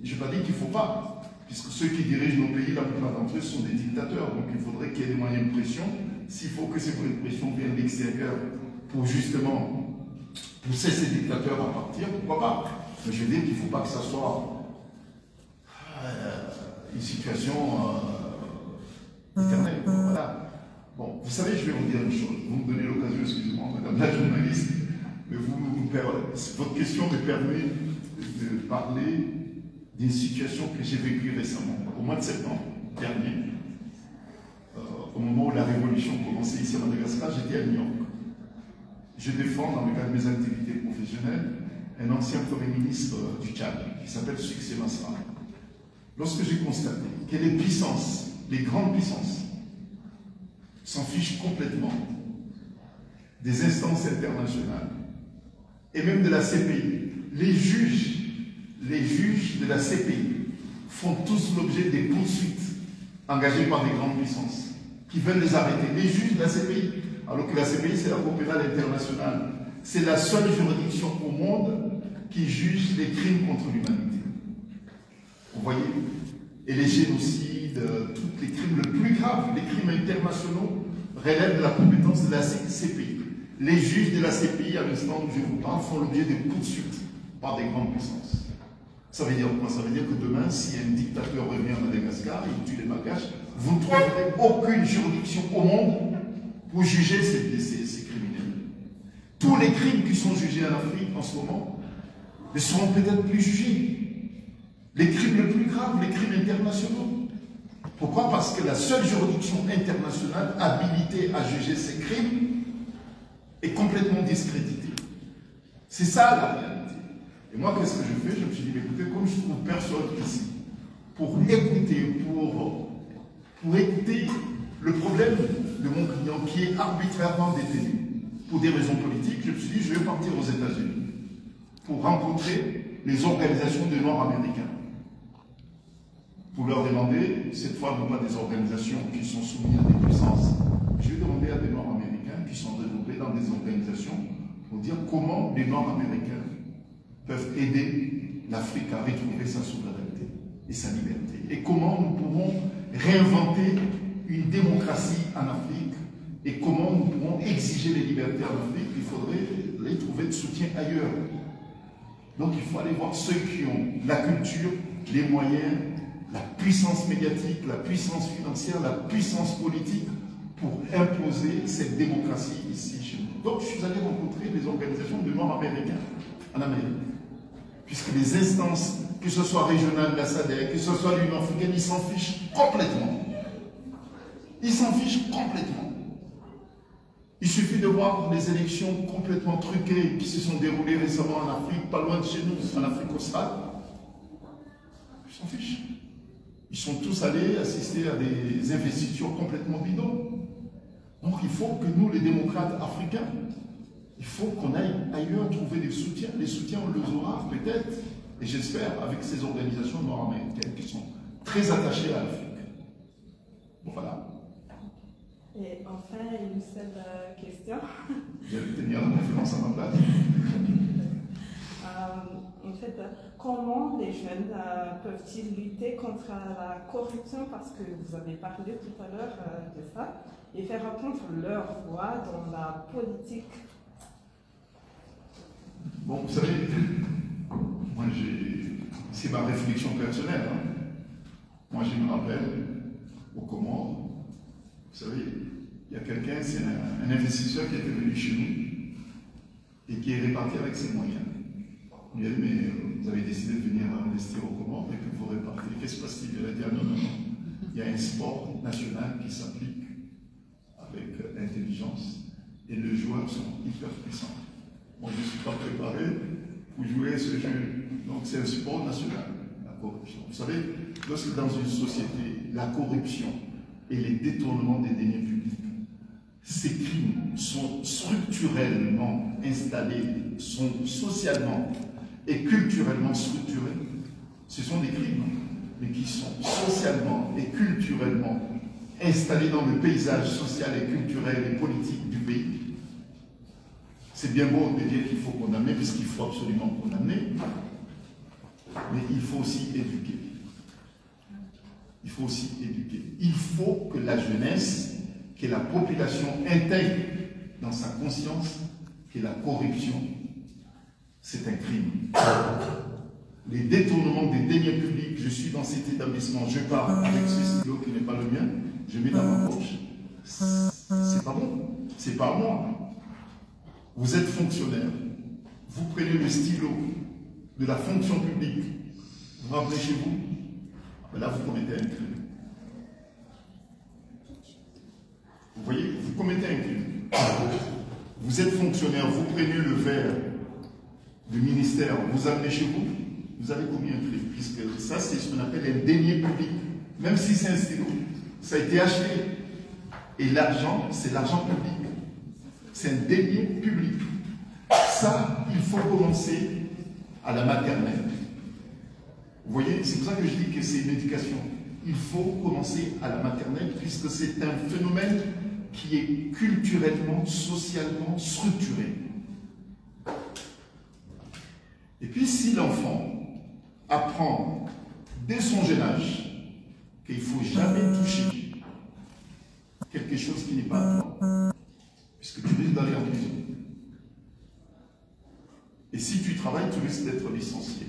je n'ai pas dit qu'il ne faut pas, puisque ceux qui dirigent nos pays, la plupart d'entre eux sont des dictateurs. Donc il faudrait qu'il y ait des moyens de pression. S'il faut que ces moyens de pression viennent de l'extérieur pour justement pousser ces dictateurs à partir, pourquoi pas? Mais je dis qu'il ne faut pas que ça soit une situation éternelle. Voilà. Bon, vous savez, je vais vous dire une chose. Vous me donnez l'occasion, excusez-moi, madame la journaliste, mais votre question me permet de parler d'une situation que j'ai vécue récemment, au mois de septembre dernier. Au où la révolution commençait ici à Madagascar, j'étais à New York. Je défends, dans le cadre de mes activités professionnelles, un ancien Premier ministre du Tchad, qui s'appelle Succès Masra. Lorsque j'ai constaté que les puissances, les grandes puissances, s'en fichent complètement des instances internationales et même de la CPI, les juges de la CPI font tous l'objet des poursuites engagées par des grandes puissances qui veulent les arrêter. Les juges de la CPI, alors que la CPI c'est la Cour pénale internationale, c'est la seule juridiction au monde qui juge les crimes contre l'humanité. Vous voyez? Et les génocides, tous les crimes les plus graves, les crimes internationaux, relèvent de la compétence de la CPI. Les juges de la CPI, à l'instant où je vous parle, font l'objet de poursuites par des grandes puissances. Ça veut dire quoi? Ça veut dire que demain, si un dictateur revient à Madagascar et il tue les Malgaches, vous ne trouverez aucune juridiction au monde pour juger ces criminels. Tous les crimes qui sont jugés en Afrique en ce moment ne seront peut-être plus jugés. Les crimes les plus graves, les crimes internationaux. Pourquoi? Parce que la seule juridiction internationale habilitée à juger ces crimes est complètement discréditée. C'est ça la réalité. Et moi, qu'est-ce que je fais? Je me suis dit, écoutez, comme je trouve personne ici pour écouter le problème de mon client qui est arbitrairement détenu pour des raisons politiques, je me suis dit, je vais partir aux États-Unis pour rencontrer les organisations de Nord-Américains. Pour leur demander, cette fois non pas des organisations qui sont soumises à des puissances, je vais demander à des Nord-Américains qui sont regroupés dans des organisations pour dire comment les Nord-Américains peuvent aider l'Afrique à retrouver sa souveraineté et sa liberté. Et comment nous pourrons réinventer une démocratie en Afrique et comment nous pourrons exiger les libertés en Afrique. Il faudrait les trouver de soutien ailleurs. Donc il faut aller voir ceux qui ont la culture, les moyens, la puissance médiatique, la puissance financière, la puissance politique pour imposer cette démocratie ici chez nous. Donc je suis allé rencontrer les organisations de Nord-Américains en Amérique. Puisque les instances, que ce soit régionales, la SADC, que ce soit l'Union africaine, ils s'en fichent complètement. Ils s'en fichent complètement. Il suffit de voir les élections complètement truquées qui se sont déroulées récemment en Afrique, pas loin de chez nous, en Afrique australe. Ils s'en fichent. Ils sont tous allés assister à des investitures complètement bidons. Donc il faut que nous, les démocrates africains, il faut qu'on aille ailleurs trouver des soutiens. Les soutiens, on les aura peut-être, et j'espère, avec ces organisations nord-américaines qui sont très attachées à l'Afrique. Voilà. Et enfin, une seule question. Je vais tenir la conférence à ma place. En fait, comment les jeunes peuvent-ils lutter contre la corruption? Parce que vous avez parlé tout à l'heure de ça, et faire entendre leur voix dans la politique. Bon, vous savez, moi c'est ma réflexion personnelle. Hein. Moi je me rappelle au Comores, vous savez, il y a quelqu'un, c'est un investisseur qui était venu chez nous et qui est réparti avec ses moyens. On lui a dit, mais vous avez décidé de venir investir au Comores et puis vous répartez. Qu'est-ce qui se passe-t-il? Il a dit, ah non, non, non. Il y a un sport national qui s'applique avec intelligence et les joueurs sont hyper puissants. Moi, je ne suis pas préparé pour jouer à ce jeu. Donc, c'est un sport national, la corruption. Vous savez, lorsque dans une société, la corruption et les détournements des deniers publics, ces crimes sont structurellement installés, sont socialement et culturellement structurés, ce sont des crimes, mais qui sont socialement et culturellement installés dans le paysage social et culturel et politique du pays. C'est bien beau de dire qu'il faut condamner, puisqu'il faut absolument condamner, mais il faut aussi éduquer. Il faut aussi éduquer. Il faut que la jeunesse, que la population intègre dans sa conscience que la corruption, c'est un crime. Les détournements des deniers publics, je suis dans cet établissement, je pars avec ce stylo qui n'est pas le mien, je mets dans ma poche. C'est pas bon, c'est pas moi. Vous êtes fonctionnaire, vous prenez le stylo de la fonction publique, vous rentrez chez vous, là vous commettez un crime. vous commettez un crime. Vous êtes fonctionnaire, vous prenez le verre du ministère, vous amenez chez vous, vous avez commis un crime, puisque ça, c'est ce qu'on appelle un denier public. Même si c'est un stylo, ça a été acheté. Et l'argent, c'est l'argent public. C'est un denier public. Ça, il faut commencer à la maternelle. Vous voyez, c'est pour ça que je dis que c'est une éducation. Il faut commencer à la maternelle, puisque c'est un phénomène qui est culturellement, socialement structuré. Et puis, si l'enfant apprend dès son jeune âge qu'il ne faut jamais toucher quelque chose qui n'est pas à toi, puisque tu risques d'aller en prison. Et si tu travailles, tu risques d'être licencié.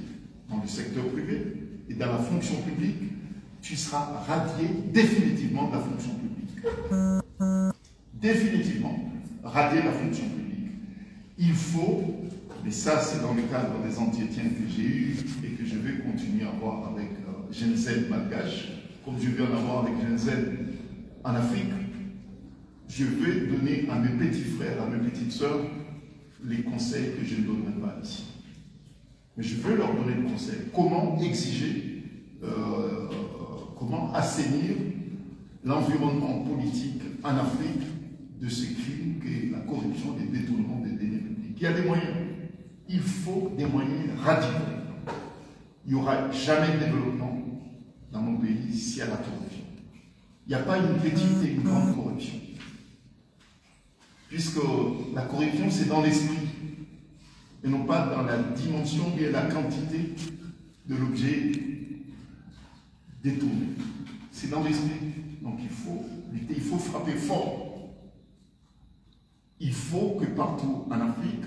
Dans le secteur privé et dans la fonction publique, tu seras radié définitivement de la fonction publique. Définitivement, radié de la fonction publique. Il faut, et ça c'est dans le cadre des entretiens que j'ai eus et que je vais continuer à avoir avec Genzel malgache, comme je vais en avoir avec Genzel en Afrique, je vais donner à mes petits frères, à mes petites sœurs, les conseils que je ne donnerai pas ici. Mais je veux leur donner le conseil. Comment exiger, comment assainir l'environnement politique en Afrique de ce crime qu'est la corruption, des détournements des deniers publics. Il y a des moyens. Il faut des moyens radicaux. Il n'y aura jamais de développement dans mon pays s'il y a la corruption. Il n'y a pas une petite et une grande corruption. Puisque la corruption, c'est dans l'esprit, et non pas dans la dimension et la quantité de l'objet détourné. C'est dans l'esprit. Donc il faut lutter, il faut frapper fort. Il faut que partout en Afrique,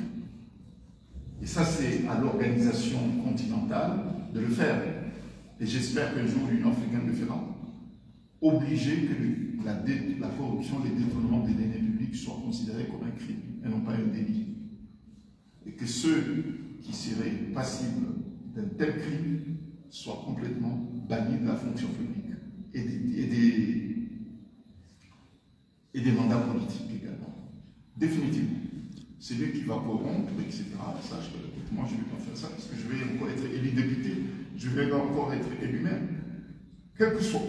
et ça c'est à l'organisation continentale de le faire, et j'espère qu'un jour l'Union africaine le fera, obliger que la corruption, les détournements des deniers publics soient considérés comme un crime et non pas un délit. Et que ceux qui seraient passibles d'un tel crime soient complètement bannis de la fonction publique et des mandats politiques également. Définitivement. C'est lui qui va corrompre, etc. Sache que moi je ne vais pas faire ça parce que je vais encore être élu député, je vais encore être élu maire. Quel que soit,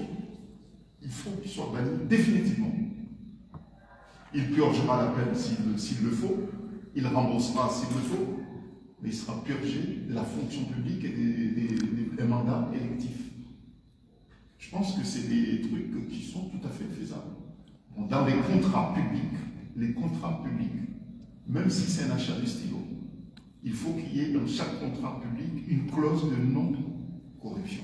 il faut qu'il soit banni définitivement. Il purgera la peine s'il le faut, il remboursera s'il le faut, mais il sera purgé de la fonction publique et des mandats électifs. Je pense que c'est des trucs qui sont tout à fait faisables. Dans les contrats publics, même si c'est un achat de stylo, il faut qu'il y ait dans chaque contrat public une clause de non-corruption.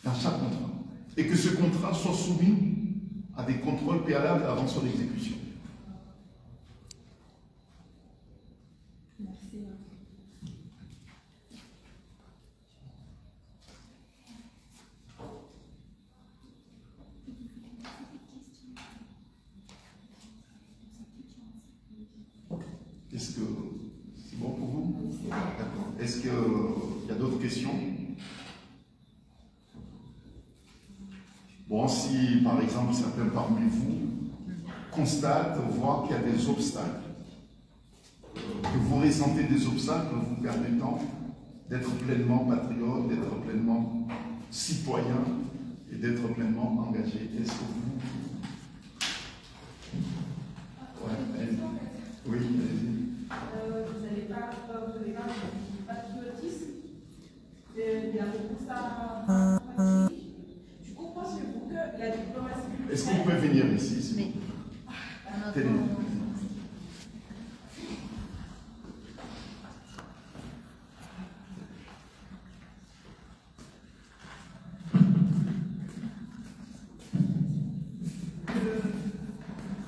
Dans chaque contrat. Et que ce contrat soit soumis à des contrôles préalables avant son exécution. Merci. Est-ce que c'est bon pour vous? D'accord. Est-ce qu'il y a d'autres questions? Bon, si par exemple certains parmi vous constatent, voient qu'il y a des obstacles, que vous ressentez des obstacles vous permettant d'être pleinement patriote, d'être pleinement citoyen et d'être pleinement engagé. Est-ce que vous... Ouais, oui, allez-y. Vous n'avez pas du patriotisme, de la réponse. Du coup, pensez-vous que la diplomatie... Est-ce que vous pouvez venir ici, s'il vous plaît? Télé.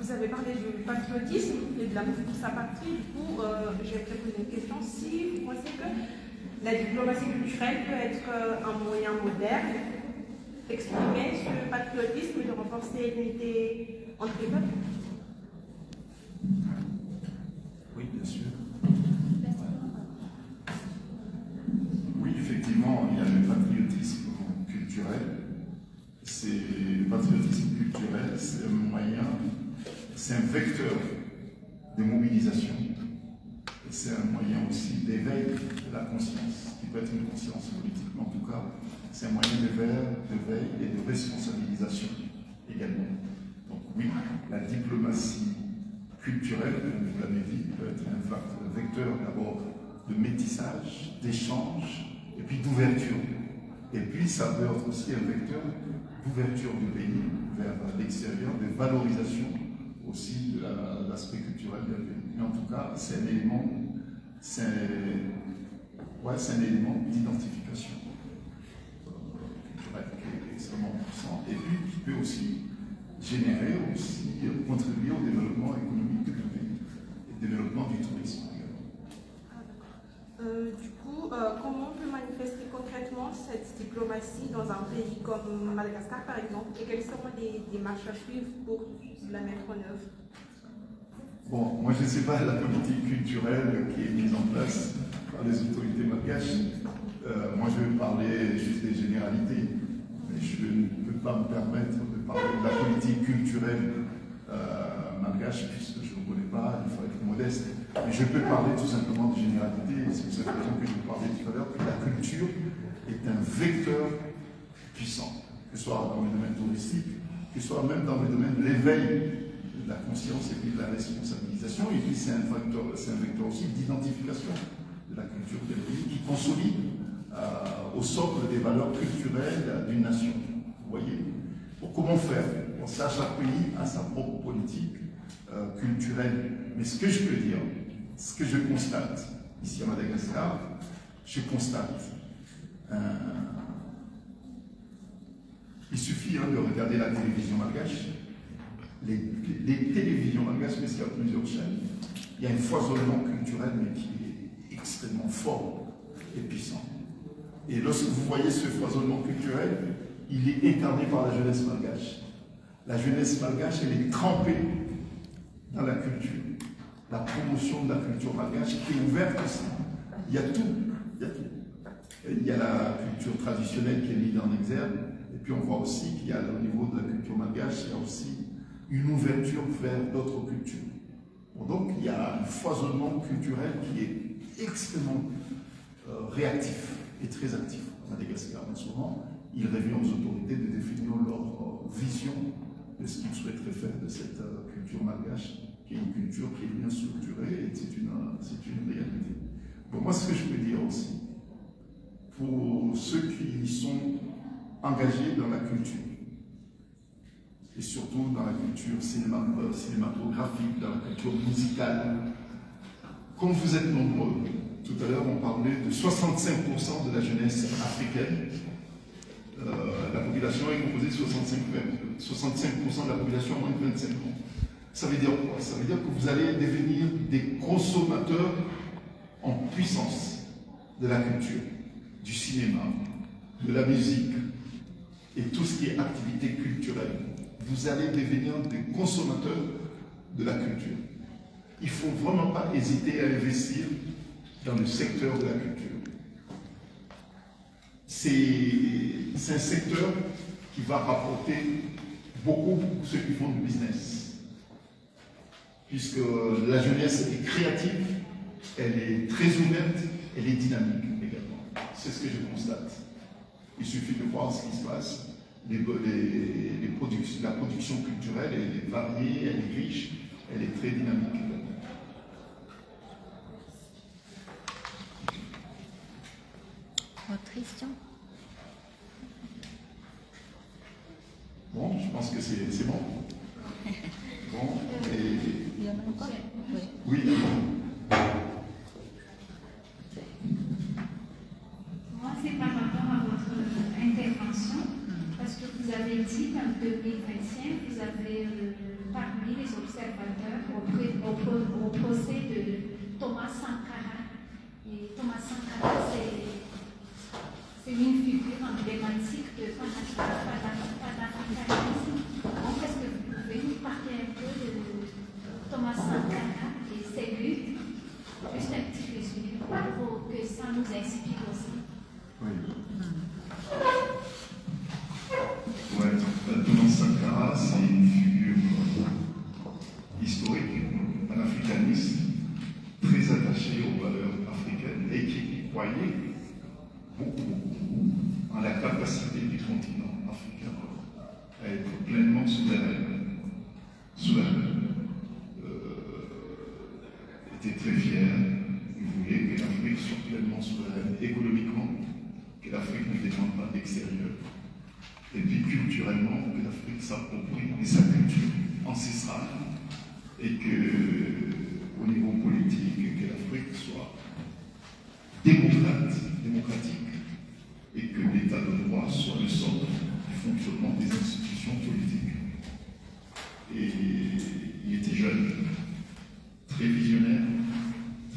Vous avez parlé du patriotisme et de l'amour pour sa patrie. Du coup, j'ai poser une question. Si vous pensez que la diplomatie culturelle peut être un moyen moderne d'exprimer ce patriotisme et de renforcer l'unité entre les peuples? Oui, bien sûr. Oui, effectivement, il y a le patriotisme culturel. Le patriotisme culturel, c'est un moyen c'est un vecteur de mobilisation. Et c'est un moyen aussi d'éveil de la conscience, qui peut être une conscience politique, mais en tout cas, c'est un moyen d'éveil et de responsabilisation également. Donc oui, la diplomatie culturelle, comme vous l'avez dit, peut être un vecteur d'abord de métissage, d'échange, et puis d'ouverture. Et puis ça peut être aussi un vecteur d'ouverture du pays vers l'extérieur, de valorisation aussi de l'aspect culturel du pays. Mais en tout cas, c'est un élément, un élément d'identification culturelle qui est extrêmement puissant, et puis qui peut aussi générer, contribuer au développement économique du pays, et au développement du tourisme. Du coup, comment on peut manifester concrètement cette diplomatie dans un pays comme Madagascar, par exemple, et quelles seront les démarches à suivre pour la mettre en œuvre? Bon, moi je ne sais pas la politique culturelle qui est mise en place par les autorités malgaches. Moi je vais parler juste des généralités, mais je ne peux pas me permettre de parler de la politique culturelle malgache, puisque je ne connais pas, il faut être modeste. Mais je peux parler tout simplement de généralité, c'est pour cette raison que je vous parlais tout à l'heure, que la culture est un vecteur puissant, que ce soit dans le domaine touristique, que ce soit même dans le domaine de l'éveil de la conscience et puis de la responsabilisation, et puis c'est un vecteur aussi d'identification de la culture d'un pays qui consolide au socle des valeurs culturelles d'une nation. Vous voyez? Bon, comment faire? Bon, ça, chaque pays a sa propre politique culturelle. Mais ce que je peux dire, ce que je constate ici à Madagascar, je constate. Il suffit de regarder la télévision malgache, les télévisions malgaches, mais il y a plusieurs chaînes. Il y a un foisonnement culturel, mais qui est extrêmement fort et puissant. Et lorsque vous voyez ce foisonnement culturel, il est incarné par la jeunesse malgache. La jeunesse malgache, elle est trempée dans la culture. La promotion de la culture malgache qui est ouverte aussi. Il y a tout. Il y a tout. Il y a la culture traditionnelle qui est mise en exergue. Et puis on voit aussi qu'il y a au niveau de la culture malgache, il y a aussi une ouverture vers d'autres cultures. Bon, donc il y a un foisonnement culturel qui est extrêmement réactif et très actif à Madagascar. En ce moment, il revient aux autorités de définir leur vision de ce qu'ils souhaiteraient faire de cette culture malgache, qui est une culture qui est bien structurée et c'est une réalité. Bon, moi, ce que je peux dire aussi, pour ceux qui sont engagés dans la culture, et surtout dans la culture cinématographique, dans la culture musicale, comme vous êtes nombreux, tout à l'heure on parlait de 65% de la jeunesse africaine. La population est composée de 65% de la population a moins de 25 ans. Ça veut dire quoi? Ça veut dire que vous allez devenir des consommateurs en puissance de la culture, du cinéma, de la musique et tout ce qui est activité culturelle. Vous allez devenir des consommateurs de la culture. Il ne faut vraiment pas hésiter à investir dans le secteur de la culture. C'est un secteur qui va rapporter beaucoup pour ceux qui font du business. Puisque la jeunesse est créative, elle est très ouverte, elle est dynamique également. C'est ce que je constate. Il suffit de voir ce qui se passe. La production culturelle, elle est variée, elle est riche, elle est très dynamique également. Autre question? Bon, je pense que c'est bon. Bon, et... Il y en a encore? Oui. Moi, c'est par rapport à votre intervention, parce que vous avez dit qu'en 2025, vous avez parmi les observateurs au procès de Thomas Sankara. Et Thomas Sankara, c'est une figure emblématique de panafricanisme. Donc, est-ce que vous pouvez nous parler un peu de Thomas Sankara et ses luttes? Juste un petit résumé pour que ça nous inspire aussi. Oui. Ouais, Thomas Sankara, c'est une figure humaniste, très attaché aux valeurs africaines et qui croyait beaucoup en la capacité du continent africain à être pleinement souverain. Était très fier, il voulait que l'Afrique soit pleinement souveraine économiquement, que l'Afrique ne dépende pas de l'extérieur, et puis culturellement, que l'Afrique s'approprie sa culture ancestrale, et que, au niveau politique, que l'Afrique soit démocratique, et que l'État de droit soit le socle du fonctionnement des institutions politiques. Et il était jeune, très visionnaire,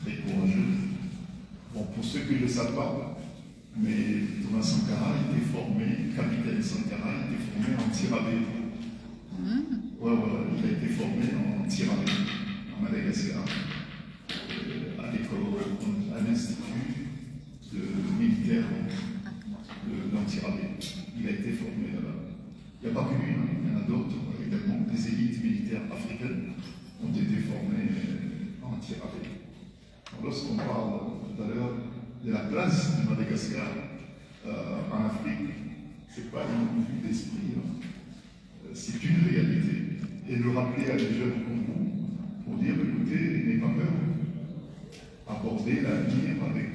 très courageux. Bon, pour ceux qui ne le savent pas, mais Thomas Sankara était formé, capitaine Sankara était formé en tir à vue. Ouais, il a été formé en tir à vue, en Madagascar, à l'école, à l'Institut militaire de l'antir à vue. Il a été formé là-bas. Il n'y a pas que lui, il y en a d'autres également. Des élites militaires africaines ont été formées en tir à vue. Lorsqu'on parle tout à l'heure de la place de Madagascar en Afrique, ce n'est pas une vue d'esprit, c'est une réalité. Et le rappeler à des jeunes comme vous, pour dire, écoutez, n'ayez pas peur, aborder l'avenir avec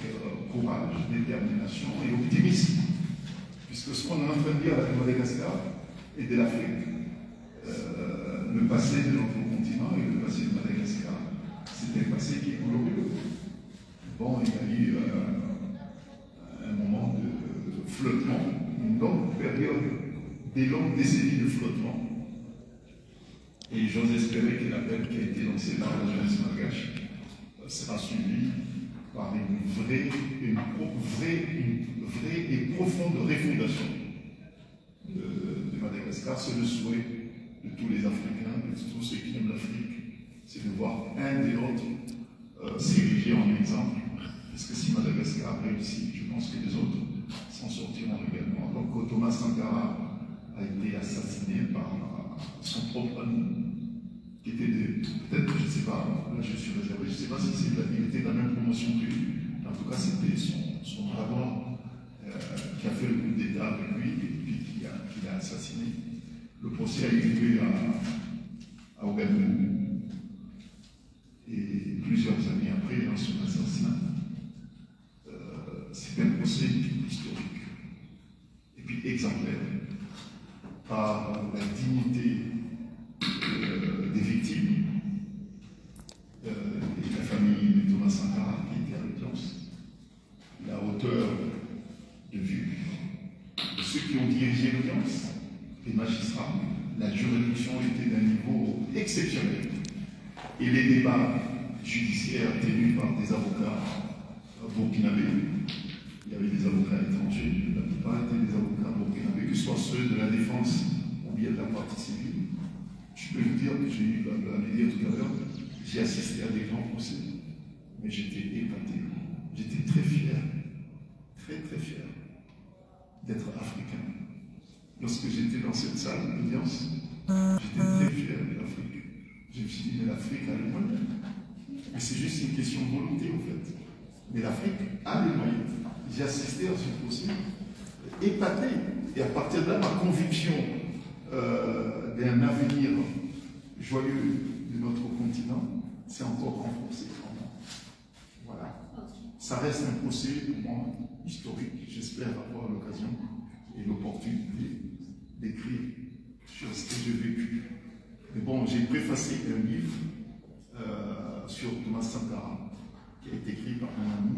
courage, détermination et optimisme. Puisque ce qu'on est en train de dire avec Madagascar et de l'Afrique, le passé de notre continent et le passé de Madagascar, c'est un passé qui est glorieux. Bon, il y a eu un moment de flottement, une longue période, des longues décennies de flottement. Et j'ose espérer que l'appel qui a été lancé par la jeunesse malgache sera suivi par une vraie et profonde refondation de Madagascar. C'est le souhait de tous les Africains, de tous ceux qui aiment l'Afrique, c'est de voir un des autres s'ériger en exemple. Parce que si Madagascar réussit, je pense que les autres s'en sortiront également. Donc Thomas Sankara a été assassiné par son propre ami, qui était peut-être, je ne sais pas, là je suis réservé, je ne sais pas si il était de la même promotion que lui. En tout cas, c'était son dragon qui a fait le coup d'État avec lui et puis qui l'a assassiné. Le procès a eu lieu à Ouagadougou. Et plusieurs années après, dans son assassinat, c'est un procès historique et puis exemplaire par la dignité des victimes et la famille de Thomas Sankara qui était à l'audience, la hauteur de vue de ceux qui ont dirigé l'audience, les magistrats. La juridiction était d'un niveau exceptionnel et les débats judiciaires tenus par des avocats burkinabés. Il y avait des avocats étrangers, la plupart étaient des avocats burkinabés, que ce soit ceux de la défense ou bien de la partie civile. Je peux vous dire que j'ai eu, à le dire tout à l'heure, j'ai assisté à des grands procès, mais j'étais épaté. J'étais très fier d'être africain. Lorsque j'étais dans cette salle d'audience, j'étais très fier de l'Afrique. Je me suis dit, mais l'Afrique a les moyens. Mais c'est juste une question de volonté, en fait. Mais l'Afrique a les moyens. J'ai assisté à ce procès, épaté. Et à partir de là, ma conviction d'un avenir joyeux de notre continent s'est encore renforcée. Voilà. Ça reste un procès pour moi historique. J'espère avoir l'occasion et l'opportunité d'écrire sur ce que j'ai vécu. Mais bon, j'ai préfacé un livre sur Thomas Sankara qui a été écrit par un ami.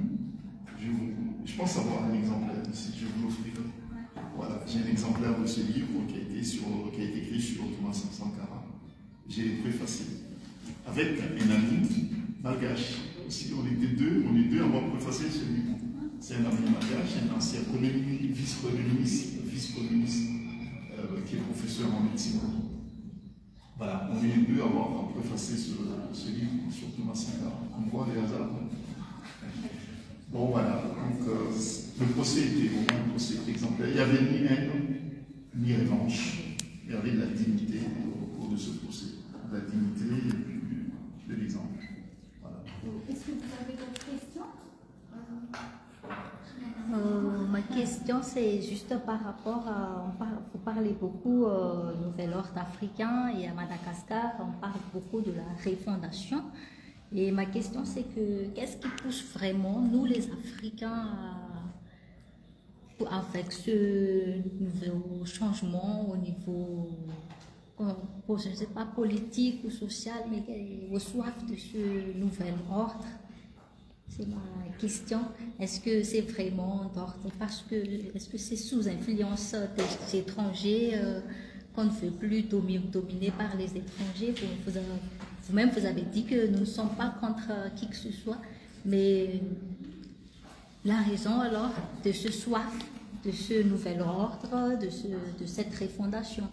Je pense avoir un exemplaire ici, je vous l'offrirai. Voilà, j'ai un exemplaire de ce livre qui a été écrit sur Thomas Sankara. J'ai préfacé avec un ami malgache. Aussi, on est deux à avoir préfacé ce livre. C'est un ami malgache, un ancien vice-premier ministre qui est professeur en médecine. Voilà, on est deux à avoir préfacé ce livre sur Thomas Sankara. On voit les hasards. Bon, voilà, donc le procès était vraiment un procès exemplaire. Il n'y avait ni haine, ni revanche. Il y avait de la dignité au cours de ce procès. De la dignité et puis de l'exemple. Est-ce que vous avez d'autres questions? Ma question, c'est juste par rapport à... Vous parlez beaucoup du nouvel ordre africain et à Madagascar, on parle beaucoup de la refondation. Et ma question, c'est que qu'est-ce qui pousse vraiment, nous les Africains, avec ce nouveau changement au niveau, je ne sais pas, politique ou social, mais au soif de ce nouvel ordre? C'est ma question. Est-ce que c'est vraiment d'ordre parce que est-ce que c'est sous influence des étrangers qu'on ne veut plus dominer par les étrangers? Vous-même, vous avez dit que nous ne sommes pas contre qui que ce soit, mais la raison alors de ce soif, de ce nouvel ordre, de cette refondation?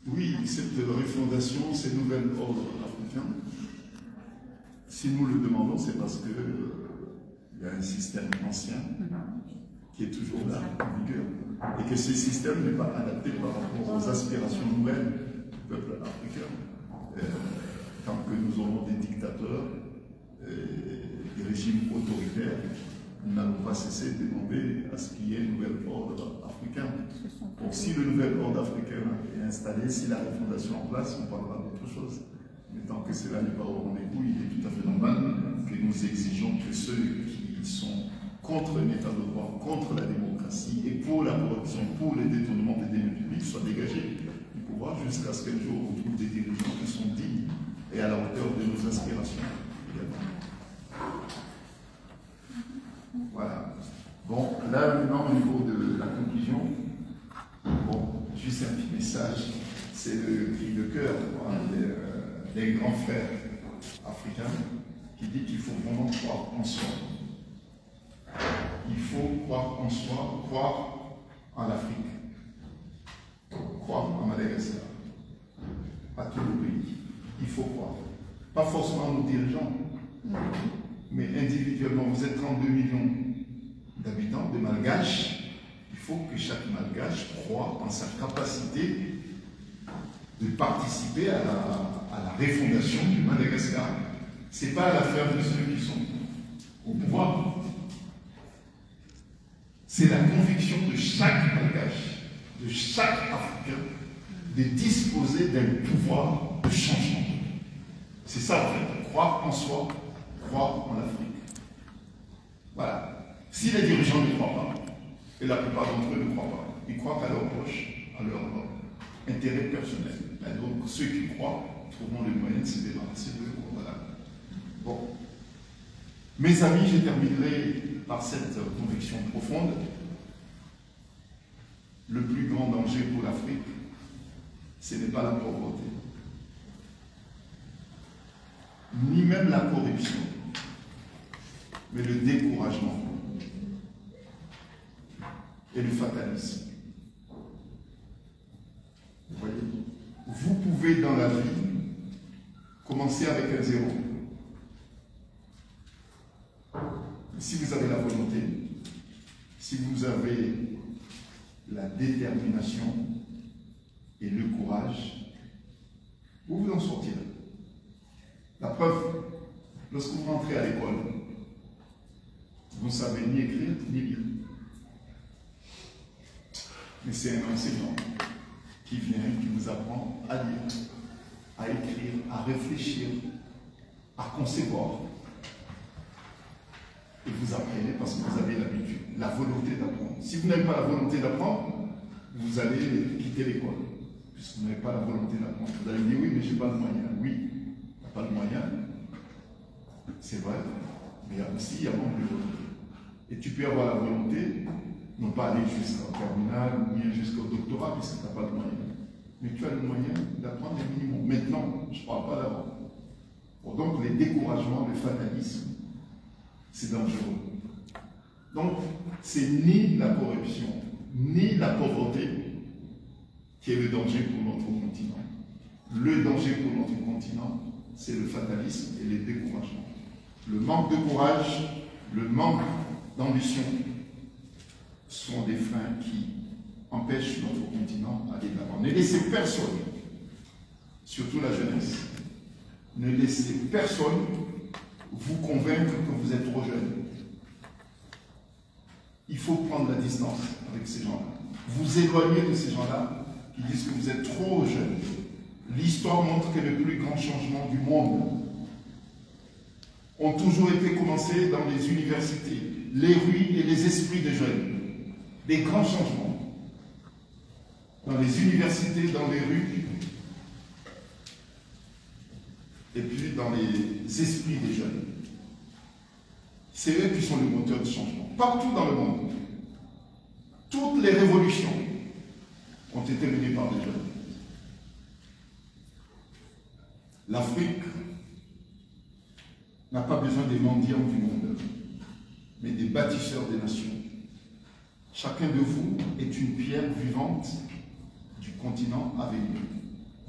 Oui, cette refondation, ce nouvel ordre africain, si nous le demandons, c'est parce que il y a un système ancien qui est toujours là, en vigueur, et que ce système n'est pas adapté par rapport aux aspirations nouvelles du peuple africain. Tant que nous aurons des dictateurs, des régimes autoritaires, nous n'allons pas cesser de demander à ce qu'il y ait un nouvel ordre africain. Donc si le nouvel ordre africain est installé, si la refondation est en place, on parlera d'autre chose. Mais tant que cela n'est pas au rendez-vous, il est tout à fait normal que nous exigeons que ceux qui sont contre l'état de droit, contre la démocratie et pour la corruption, pour le détournement des deniers publics soient dégagés du pouvoir jusqu'à ce qu'un jour on trouve des dirigeants qui sont dignes et à la hauteur de nos aspirations également. Voilà. Bon, là maintenant au niveau de la conclusion, bon, juste un petit message, c'est le cri de cœur des grands frères africains qui dit qu'il faut vraiment croire en soi. Il faut croire en soi, croire en l'Afrique, croire en Madagascar, à tout le pays. Il faut croire. Pas forcément nos dirigeants, mais individuellement. Vous êtes 32 millions d'habitants, de Malgaches. Il faut que chaque Malgache croie en sa capacité de participer à la refondation du Madagascar. Ce n'est pas l'affaire de ceux qui sont au pouvoir. C'est la conviction de chaque Malgache, de chaque Africain, de disposer d'un pouvoir de changement. C'est ça en fait, croire en soi, croire en l'Afrique. Voilà. Si les dirigeants ne croient pas, et la plupart d'entre eux ne croient pas, ils croient qu'à leur poche, à leur intérêt personnel. Et donc ceux qui croient trouveront les moyens de se débarrasser de eux. Voilà. Bon. Mes amis, je terminerai par cette conviction profonde. Le plus grand danger pour l'Afrique, ce n'est pas la pauvreté, ni même la corruption, mais le découragement et le fatalisme. Vous voyez, vous pouvez dans la vie commencer avec un zéro. Si vous avez la volonté, si vous avez la détermination et le courage, vous vous en sortirez. La preuve, lorsque vous rentrez à l'école, vous ne savez ni écrire ni lire. Mais c'est un enseignant qui vient, qui vous apprend à lire, à écrire, à réfléchir, à concevoir. Et vous apprenez parce que vous avez l'habitude, la volonté d'apprendre. Si vous n'avez pas la volonté d'apprendre, vous allez quitter l'école, puisque vous n'avez pas la volonté d'apprendre. Vous allez me dire, oui, mais je n'ai pas le moyen. Oui, il n'y a pas le moyen, c'est vrai, mais aussi il y a manque de volonté. Et tu peux avoir la volonté, non pas aller jusqu'au terminal ou bien jusqu'au doctorat, puisque tu n'as pas le moyen. Mais tu as le moyen d'apprendre un minimum. Maintenant, je ne parle pas d'avant. Bon, donc les découragements, le fatalisme, c'est dangereux. Donc, c'est ni la corruption, ni la pauvreté qui est le danger pour notre continent. Le danger pour notre continent, c'est le fatalisme et les découragements. Le manque de courage, le manque d'ambition sont des freins qui empêchent notre continent d'aller de l'avant. Ne laissez personne, surtout la jeunesse, ne laissez personne vous convaincre que vous êtes trop jeune. Il faut prendre la distance avec ces gens-là. Vous éloigner de ces gens-là qui disent que vous êtes trop jeune. L'histoire montre que les plus grands changements du monde ont toujours été commencés dans les universités, les rues et les esprits des jeunes. Les grands changements dans les universités, dans les rues, et puis dans les esprits des jeunes. C'est eux qui sont le moteur du changement. Partout dans le monde, toutes les révolutions ont été menées par des jeunes. L'Afrique n'a pas besoin des mendiants du monde, mais des bâtisseurs des nations. Chacun de vous est une pierre vivante du continent à venir.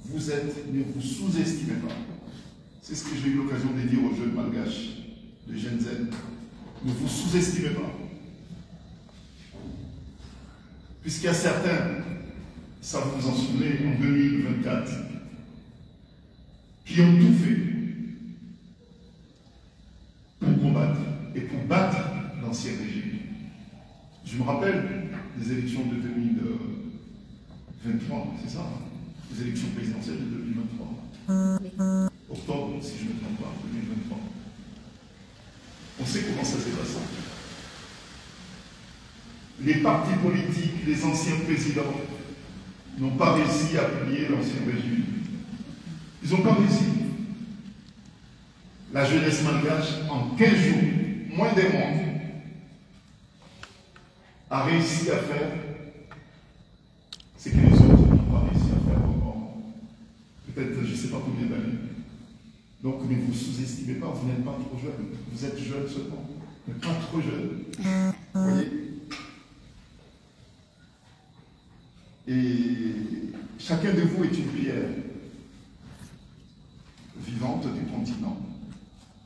Vous êtes, ne vous sous-estimez pas. C'est ce que j'ai eu l'occasion de dire aux jeunes malgaches de Gen Z. Ne vous sous-estimez pas. Puisqu'il y a certains, ça vous vous en souvenez, en 2024, qui ont tout fait pour combattre et pour battre l'ancien régime. Je me rappelle des élections de 2023, c'est ça, les élections présidentielles de 2023. Octobre, si je ne me trompe pas, 2023. On sait comment ça s'est passé. Les partis politiques, les anciens présidents n'ont pas réussi à plier l'ancien régime. Ils n'ont pas réussi. La jeunesse malgache, en 15 jours, moins d'un mois, a réussi à faire ce que les autres n'ont pas réussi à faire encore. Peut-être, je ne sais pas combien d'années. Donc ne vous sous-estimez pas, vous n'êtes pas trop jeune. Vous êtes jeune seulement, mais pas trop jeune. Vous voyez? Et chacun de vous est une pierre vivante du continent.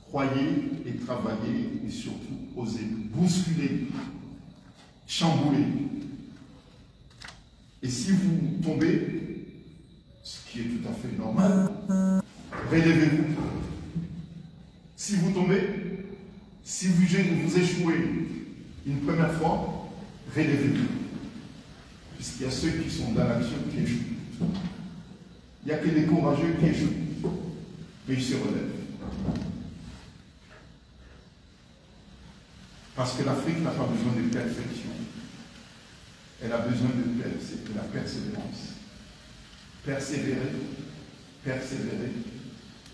Croyez et travaillez et surtout osez bousculer, chambouler. Et si vous tombez, ce qui est tout à fait normal, relevez-vous. Si vous tombez, si vous échouez une première fois, relevez-vous. Puisqu'il y a ceux qui sont dans l'action qui échouent. Il n'y a que les courageux qui échouent. Mais ils se relèvent. Parce que l'Afrique n'a pas besoin de perfection. Elle a besoin de la persévérance. Persévérer, persévérer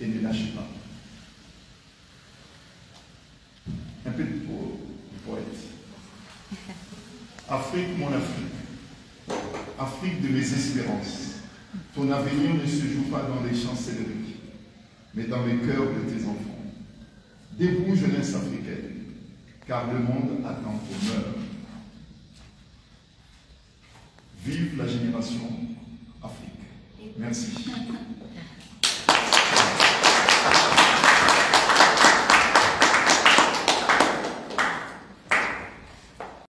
et ne lâchez pas. Un peu de poète. Afrique, mon Afrique. Afrique de mes espérances. Ton avenir ne se joue pas dans les chancelleries, mais dans les cœurs de tes enfants. Debout, jeunesse africaine, car le monde attend ton heure. Vive la génération Afrique. Merci.